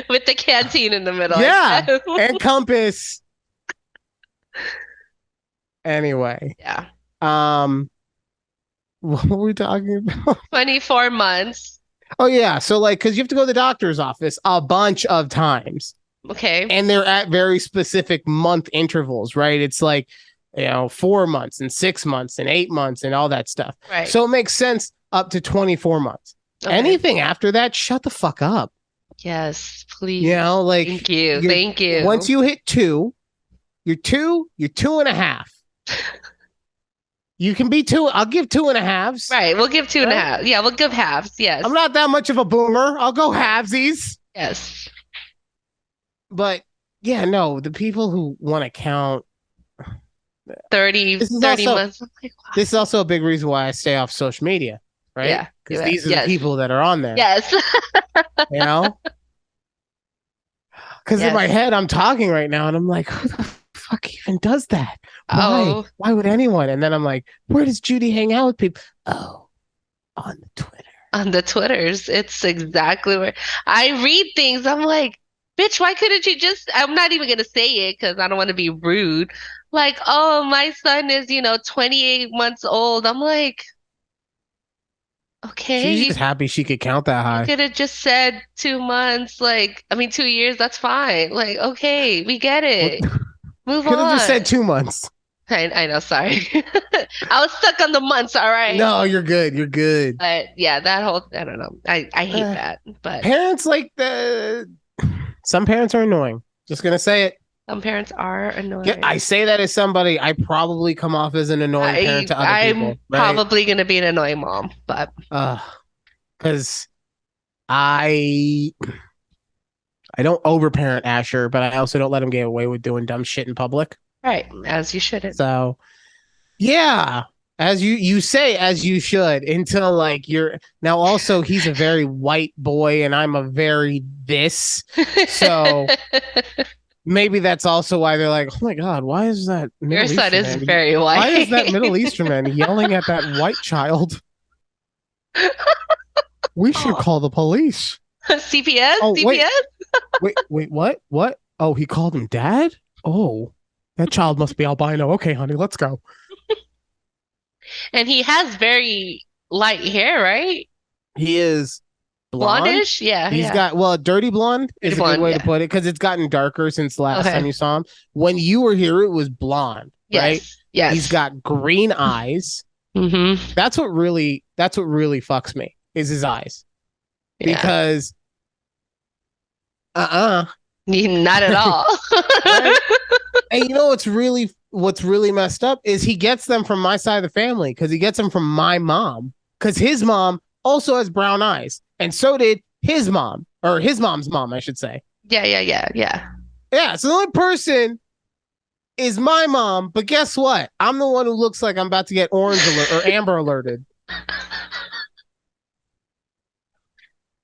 With the canteen in the middle, I yeah, guess. and compass. Anyway, Yeah. um, what were we talking about? 24 months. Oh yeah, so like, because you have to go to the doctor's office a bunch of times, Okay. and they're at very specific month intervals, right? It's like 4 months and 6 months and 8 months and all that stuff. Right. So it makes sense up to 24 months. Okay. Anything after that, shut the fuck up. Yes, please. Like Thank you. Thank you. Once you hit two, you're two and a half. You can be two. I'll give 2.5s. Right. We'll give two and a half. Yeah, we'll give halves. Yes. I'm not that much of a boomer. I'll go halvesies. Yes. But yeah, no, the people who want to count 30 months. I'm like, wow. This is also a big reason why I stay off social media, right? Yeah. Because these are the people that are on there. Yes. You know? Because in my head, I'm talking right now and I'm like, who the fuck even does that? Why? Oh. Why would anyone? And then I'm like, where does Judy hang out with people? Oh, on the Twitter. On the Twitters. It's exactly where I read things. I'm like, bitch, why couldn't you just, I'm not even going to say it because I don't want to be rude. Like, oh, my son is, 28 months old. I'm like, okay. She's just happy she could count that high. You could have just said 2 months, 2 years, that's fine. Like, okay, we get it. Move on. Could have just said 2 months. I know, sorry. I was stuck on the months, all right. No, you're good. You're good. But yeah, that whole, I don't know. I hate that. But parents some parents are annoying. Just gonna say it. some parents are annoying. Yeah, I say that as somebody, I probably come off as an annoying parent to other people. I'm probably gonna be an annoying mom, but because I don't overparent Asher, but I also don't let him get away with doing dumb shit in public. Right, as you shouldn't. So yeah, as you say, as you should, until you're now. Also, he's a very white boy, and I'm a very this. So maybe that's also why they're like, oh my god, why is that? Your son is very white. Why is that Middle Eastern man yelling at that white child? We should Oh, call the police. CPS, Oh, wait, CPS. wait, what? What? Oh, he called him dad? Oh, that child must be albino. Okay, honey, let's go. And he has very light hair, right? He is blonde. Blondish? Yeah, He's yeah. got, well, dirty blonde Pretty is a good blonde, way to yeah. put it because it's gotten darker since the last time Okay. you saw him. When you were here, it was blonde, right? Yes, He's yes. got green eyes. Mm-hmm. That's what really fucks me is his eyes Yeah. because uh Not at all. right. And you know what's really messed up is he gets them from my side of the family because he gets them from my mom because his mom also has brown eyes and so did his mom or his mom's mom, I should say. Yeah, yeah, yeah, yeah. Yeah, so the only person is my mom, but guess what? I'm the one who looks like I'm about to get orange alert or amber alerted.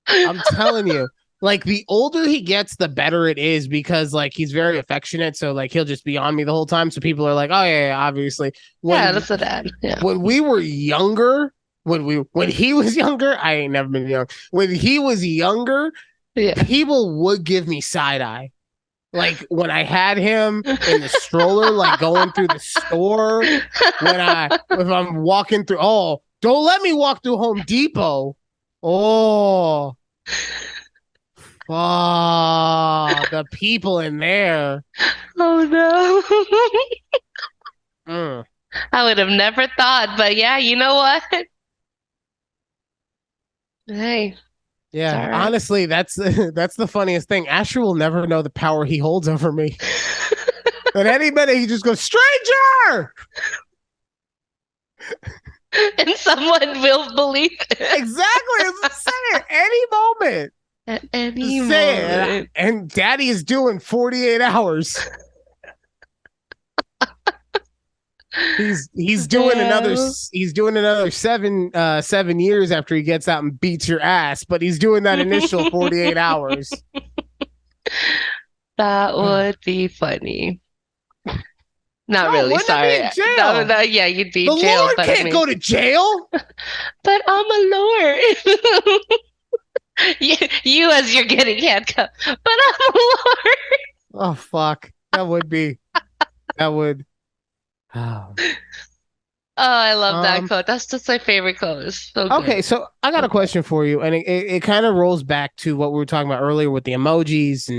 I'm telling you. Like the older he gets, the better it is because like he's very affectionate. So like he'll just be on me the whole time. So people are like, oh yeah, obviously. Yeah, When that's a dad. Yeah. when we were younger, when he was younger, I ain't never been young. When he was younger, Yeah. people would give me side eye. Like when I had him in the stroller, like going through the store, if I'm walking through, oh, don't let me walk through Home Depot. Oh, the people in there. Oh no. Mm. I would have never thought, but yeah, you know what? Hey, it's Yeah, all right. honestly, that's the funniest thing. Asher will never know the power he holds over me. At any minute, he just goes, "Stranger!" And someone will believe it Exactly. Just say it any moment. at any Just say it. moment. And Daddy is doing 48 hours. He's doing another Damn. he's doing another 7 years after he gets out and beats your ass, but he's doing that initial 48 hours. That would be funny. Not No, really, wouldn't that be sorry. in No, jail? no, yeah, you'd be The in jail, Lord but I can't mean, go to jail. but I'm a lord. You as you're getting handcuffed, but I'm a lord. Oh fuck. That would oh. Oh, I love that Um quote. That's just my favorite quote. It's so okay, good. so I got So a good. question for you, and it kind of rolls back to what we were talking about earlier with the emojis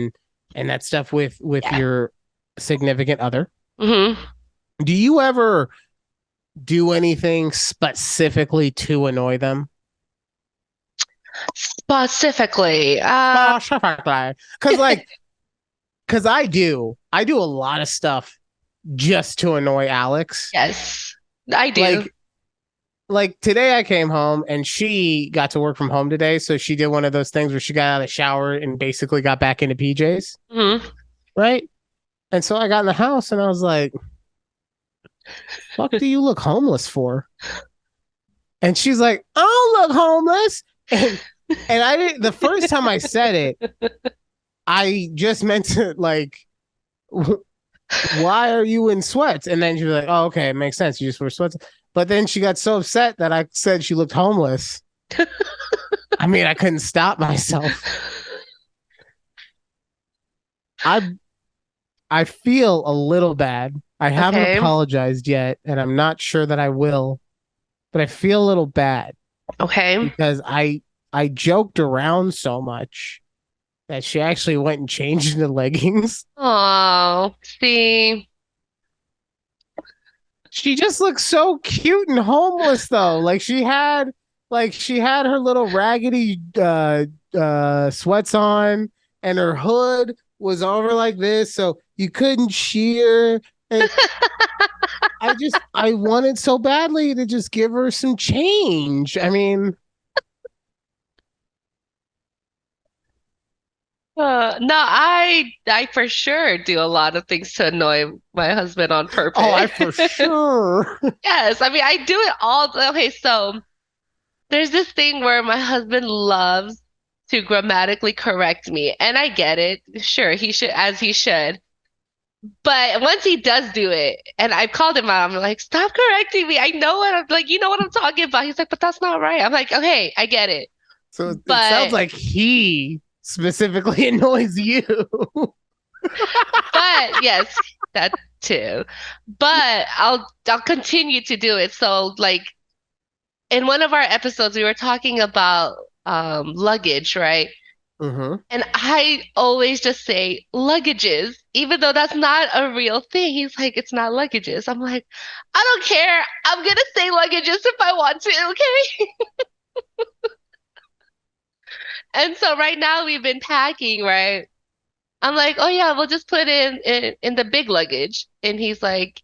and that stuff with Yeah. your significant other. Hmm. Do you ever do anything specifically to annoy them? Specifically, Specifically, because I do a lot of stuff just to annoy Alex. yes, I do. Like like today I came home and she got to work from home today, so she did one of those things where she got out of the shower and basically got back into PJs, Hmm. right? And so I got in the house and I was like, "Fuck, do you look homeless for?" And she's like, "I don't look homeless." And I didn't. The first time I said it, I just meant to like, why are you in sweats? And then she was like, oh, okay, it makes sense. You just wear sweats. But then she got so upset that I said she looked homeless. I mean, I couldn't stop myself. I I feel a little bad. I haven't Okay. apologized yet, and I'm not sure that I will, but I feel a little bad Okay. because I joked around so much that she actually went and changed into leggings. Oh, see. She just looks so cute and homeless though. Like she had her little raggedy sweats on and her hood was over like this so you couldn't shear. And I wanted so badly to just give her some change. I mean, No, I for sure do a lot of things to annoy my husband on oh, purpose. I for sure. Yes, I mean I do it all okay, so there's this thing where my husband loves to grammatically correct me, and I get it. Sure, he should, as he should. But once he does do it, and I've called him out, I'm like, stop correcting me. I know what I'm like, you know what I'm talking about. He's like, but that's not right. I'm like, okay, I get it. So it sounds But like he specifically annoys you. but yes, that too. But I'll continue to do it. So like in one of our episodes, we were talking about luggage, right? Mm-hmm. And I always just say luggages, even though that's not a real thing. He's like, it's not luggages. I'm like, I don't care. I'm gonna say luggages if I want to, okay? And so right now we've been packing, right? I'm like, oh yeah, we'll just put in the big luggage. And he's like,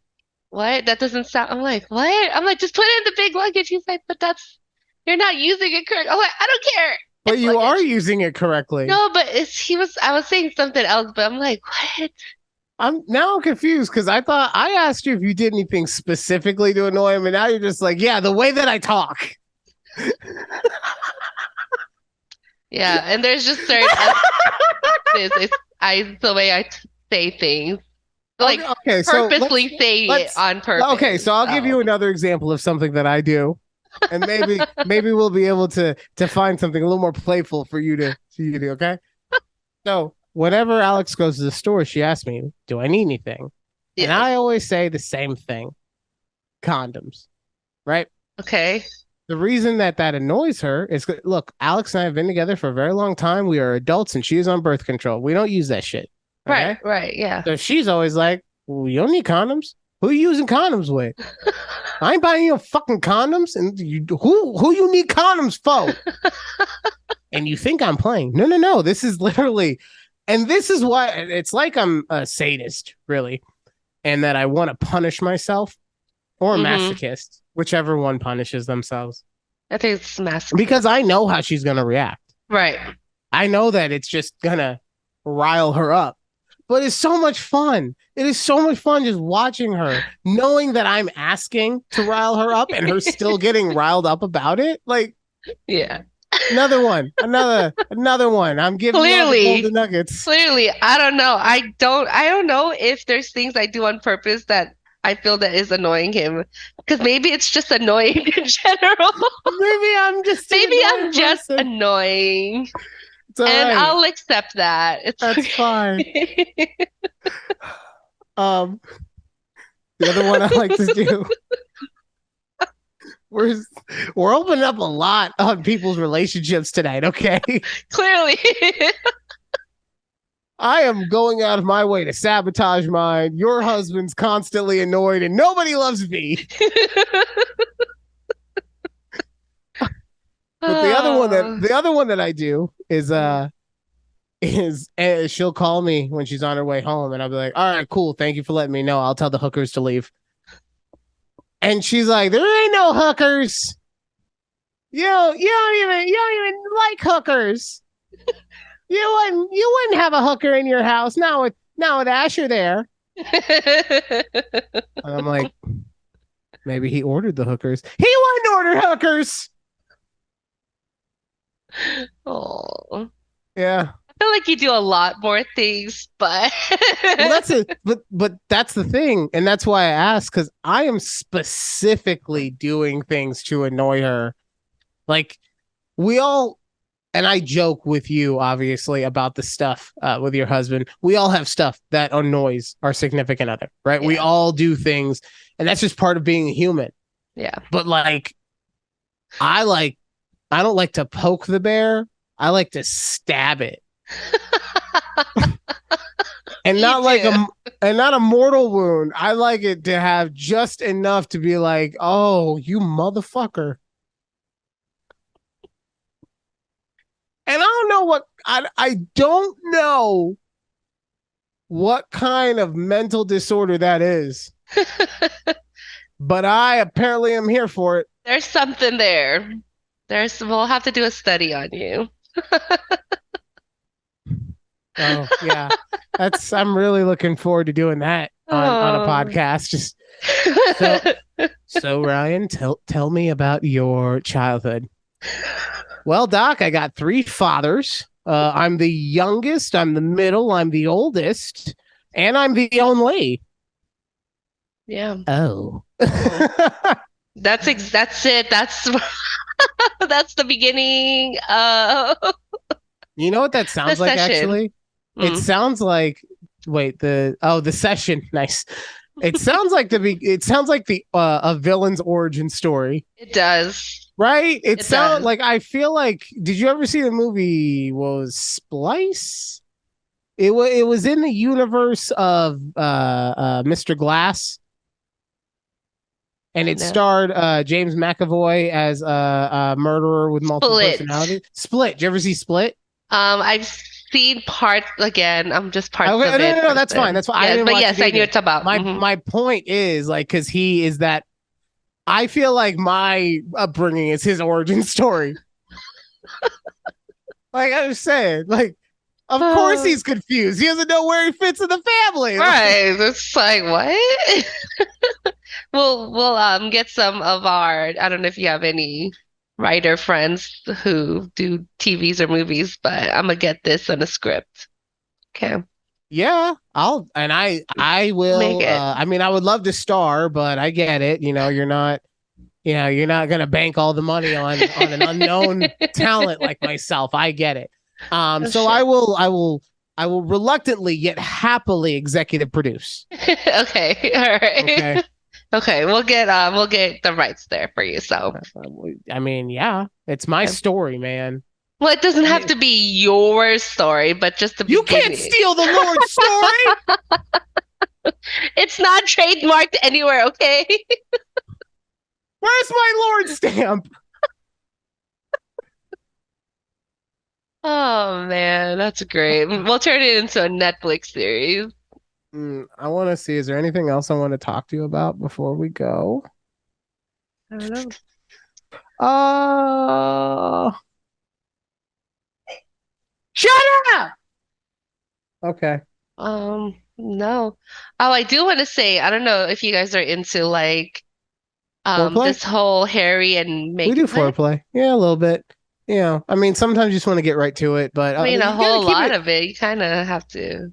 what? That doesn't sound. I'm like, what? I'm like, just put it in the big luggage. He's like, but that's you're not using it correct. I'm like, I don't care. But It's you are luggage. using it correctly. No, but I was saying something else, but I'm like, what? I'm now confused because I thought I asked you if you did anything specifically to annoy him, and now you're just like, yeah, the way that I talk. Yeah, and there's just certain it's I the way say things. Like Okay, so purposely say it let's on okay, purpose. so I'll give So you another example of something that I do, and maybe we'll be able to find something a little more playful for you to do. Okay, so whenever Alex goes to the store, she asks me, "Do I need anything?" And yes. I always say the same thing: condoms, right? Okay. The reason that annoys her is, look, Alex and I have been together for a very long time. We are adults, and she is on birth control. We don't use that shit. Right, Okay, right, yeah. so she's always like, well, "You don't need condoms. Who are you using condoms with? I ain't buying you fucking condoms. And who you need condoms for?" And you think I'm playing? No, no, no. This is literally, and this is why it's like I'm a sadist, really, and that I want to punish myself or a Mm-hmm. masochist, whichever one punishes themselves, I think it's because masochism. I know how she's gonna react. Right. I know that it's just gonna rile her up. But it's so much fun. It is so much fun just watching her, knowing that I'm asking to rile her up and her still getting riled up about it. Like, Yeah. another one, another one. I'm giving you all the golden Clearly, nuggets. clearly, I don't know. I don't know if there's things I do on purpose that I feel that is annoying him. Because maybe it's just annoying in general. Maybe I'm just an Maybe I'm annoying just person. annoying. It's all And right. I'll accept that. It's That's fine. okay. Um, the other one I like to do. We're we're opening up a lot on people's relationships tonight. Okay. Clearly. I am going out of my way to sabotage mine. Your husband's constantly annoyed and nobody loves me. But Oh. the other one that I do is she'll call me when she's on her way home and I'll be like, "All right, cool. Thank you for letting me know. I'll tell the hookers to leave." And she's like, "There ain't no hookers. You don't even like hookers. You wouldn't have a hooker in your house now with Asher there." And I'm like, maybe he ordered the hookers. He wouldn't order hookers. Oh. Yeah. I feel like you do a lot more things, but Well, that's it. But that's the thing, and that's why I asked, because I am specifically doing things to annoy her. Like, we all, and I joke with you, obviously, about the stuff with your husband. We all have stuff that annoys our significant other, right? We yeah, all do things, and that's just part of being a human. yeah. But I like, I don't like to poke the bear. I like to stab it, and You not like do. not a mortal wound. I like it to have just enough to be like, "Oh, you motherfucker." And I don't know I don't know what kind of mental disorder that is, but I apparently am here for it. There's something there. We'll have to do a study on you. Oh yeah, that's I'm really looking forward to doing that on a Oh. podcast. Just so so Ryan, tell me about your childhood. Well, Doc, I got three fathers. I'm the youngest. I'm the middle. I'm the oldest. And I'm the only. Yeah. Oh. That's it. That's that's the beginning of You know what that the sounds like, session. actually? It Mm. sounds like, wait, the session. Nice. It sounds like the a villain's origin story. It does. Right? It It sounds does. like, I feel like, did you ever see the movie, what was Splice? It was in the universe of Mr. Glass, and it No. starred James McAvoy as a murderer with multiple Split. personalities. Split. Did you ever see Split? I've seen parts again. I'm just parts Okay, of no, no, it no, that's fine. person. That's fine. I Yes, didn't but watch it yes, I knew either. it's about. My point is, like, because he is that. I feel like my upbringing is his origin story. Like I was saying, like, of course he's confused. He doesn't know where he fits in the family. Like, Right. It's like what? We'll get some of our, I don't know if you have any writer friends who do TVs or movies, but I'm gonna get this on a script. Okay. yeah, I Make will. it. I mean, I would love to star, but I get it. You're not gonna bank all the money on an unknown talent like myself. I get it. Oh So shit. I will reluctantly yet happily executive produce. Okay. All Okay. right. Okay, we'll get the rights there for you. So, I mean, yeah, it's my okay. story, man. Well, it doesn't And have to be your story, but just the you can't beginning. steal the Lord's story. It's not trademarked anywhere, okay? Where's my Lord stamp? Oh man, that's great. We'll turn it into a Netflix series. I want to see. Is there anything else I want to talk to you about before we go? I don't know. Uh, Shut up. Okay. No. Oh, I do want to say, I don't know if you guys are into like Foreplay? this whole Harry and We do Meghan. What? foreplay. Yeah, a little bit. I mean, sometimes you just want to get right to it, but I mean, a you got to whole keep lot it. of it. You kind of have to,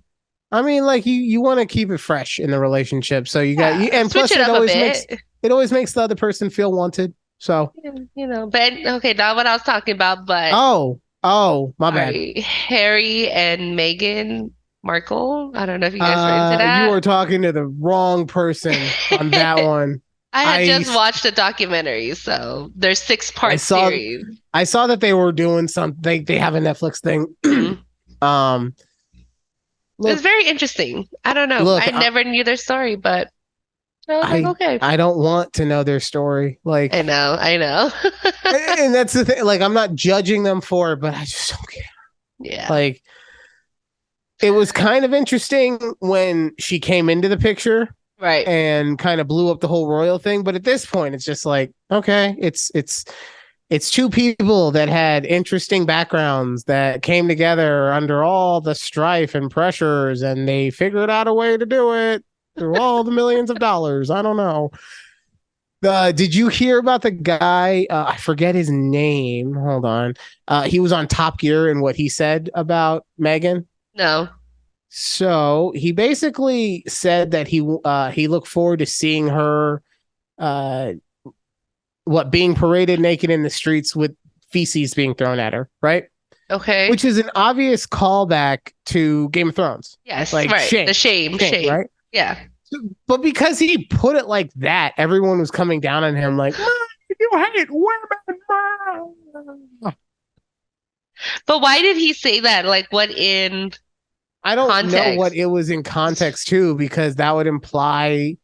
I mean, like you want to keep it fresh in the relationship. So yeah, and switch plus it up a bit. it always makes the other person feel wanted. So, But okay, not what I was talking about, but my bad. sorry, Harry and Meghan Markle. I don't know if you guys are into You that. are talking to the wrong person on that one. I had I just watched a documentary, so there's six I part saw series. I saw that they were doing something. They have a Netflix thing. Mhm. um, It's look, very interesting. I don't know. look. I never knew their story, but I was like, okay. I don't want to know their story. I Like, know, I know. and that's the thing. Like, I'm not judging them for it, but I just don't care. Yeah. Like, it was kind of interesting when she came into the picture Right. and kind of blew up the whole royal thing. But at this point, it's just like, okay, it's two people that had interesting backgrounds that came together under all the strife and pressures, and they figured out a way to do it through all the millions of dollars. I don't know. Did you hear about the guy? I forget his name. Hold on. He was on Top Gear and what he said about Megan. No. So he basically said that he looked forward to seeing her uh, being paraded naked in the streets with feces being thrown at her, right? Okay. Which is an obvious callback to Game of Thrones. Yes, Like right. shame, The shame. right? Yeah. But because he put it like that, everyone was coming down on him like, you hate women. But why did he say that? Like, what in I don't know what context? it was in context to, because that would imply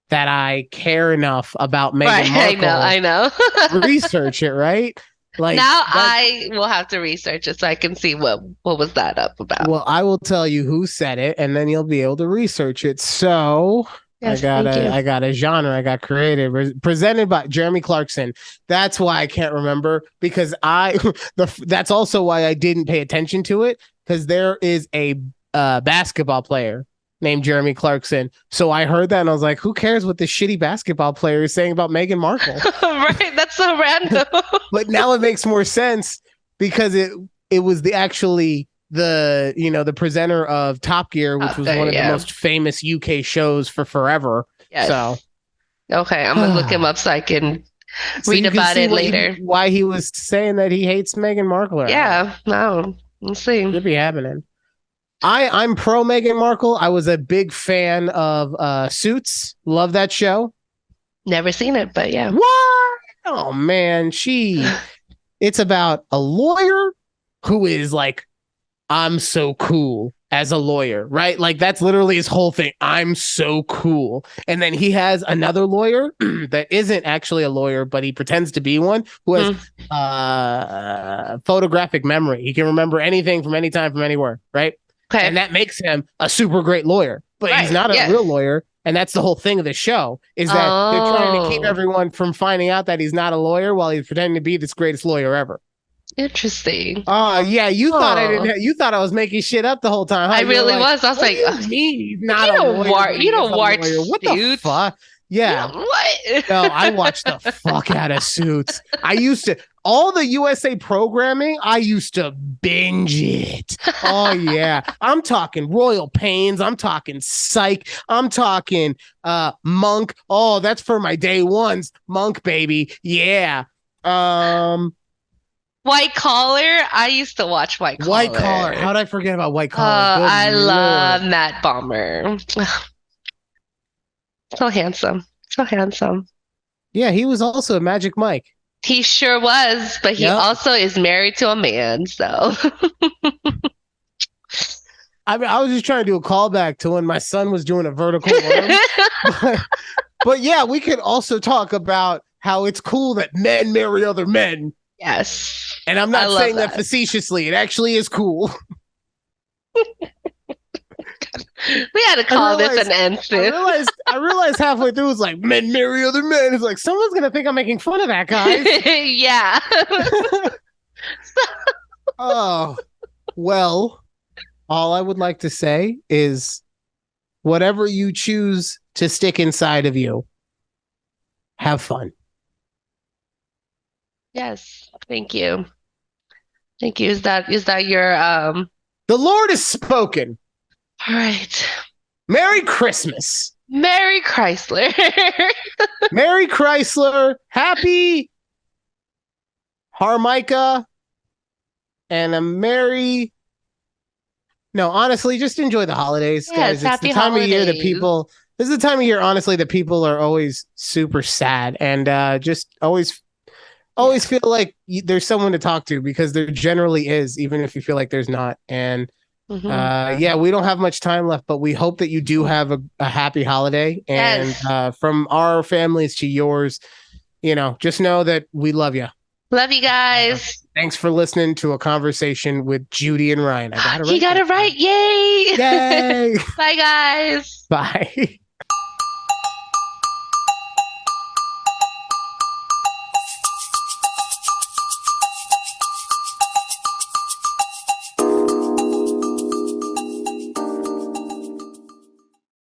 that I care enough about Meghan Right. I Markle know. research it, right? Like Now that. I will have to research it so I can see what was that up about. Well, I will tell you who said it, and then you'll be able to research it. So Yes, thank you. I got a genre I got created, presented by Jeremy Clarkson. That's why I can't remember, because that's also why I didn't pay attention to it, because there is a basketball player named Jeremy Clarkson. So I heard that and I was like, who cares what this shitty basketball player is saying about Meghan Markle? Right, that's so random. But now it makes more sense because it was actually the presenter of Top Gear, which Up was there, one of the yeah. most famous UK shows for forever. Yes. So Okay, I'm gonna look him up so I can read you can about see it later. why he was saying that he hates Meghan Markle. Yeah, no, let's see. Should be happening. I'm pro Meghan Markle. I was a big fan of Suits. Love that show. Never seen it, but yeah. What? Oh man, it's about a lawyer who is like, I'm so cool as a lawyer, right? Like that's literally his whole thing. I'm so cool. And then he has another lawyer that isn't actually a lawyer, but he pretends to be one who has photographic memory. He can remember anything from any time, from anywhere, right? Okay. And that makes him a super great lawyer, but he's not a real lawyer. And that's the whole thing of the show is that they're trying to keep everyone from finding out that he's not a lawyer while he's pretending to be this greatest lawyer ever. Interesting. Oh yeah, you thought I didn't. You thought I was making shit up the whole time. Huh? I really was. I was like, he's not a lawyer. You don't watch what the fuck? Yeah. What? No, I watched the fuck out of Suits. I used to all the USA programming. I used to binge it. Oh yeah, I'm talking Royal Pains. I'm talking Psych. I'm talking Monk. Oh, that's for my day ones. Monk baby. Yeah. White Collar. I used to watch White Collar. White Collar. How did I forget about White Collar? I love Matt Bomber. So handsome. So handsome. Yeah, he was also a Magic Mike. He sure was, but he also is married to a man, so. I mean, I was just trying to do a callback to when my son was doing a vertical worm. but yeah, we could also talk about how it's cool that men marry other men. Yes. And I'm not saying that facetiously. It actually is cool. We had to call this an end soon. I realized halfway through, it's like, men marry other men. It's like, someone's going to think I'm making fun of that, guys. Yeah. Oh, well, all I would like to say is whatever you choose to stick inside of you, have fun. Yes. Thank you. Thank you. Is that your The Lord has spoken. All right. Merry Christmas. Merry Chrysler. Merry Chrysler. Happy Harmonica. And a merry. No, honestly, just enjoy the holidays, guys. It's happy the time holidays. of year that people. This is the time of year, honestly, that people are always super sad and just always feel like there's someone to talk to because there generally is, even if you feel like there's not. And yeah, we don't have much time left, but we hope that you do have a happy holiday. And from our families to yours, just know that we love you. Love you guys. Thanks for listening to a conversation with Judy and Ryan. I got it right. You got it right. Yay. Yay. Bye, guys. Bye.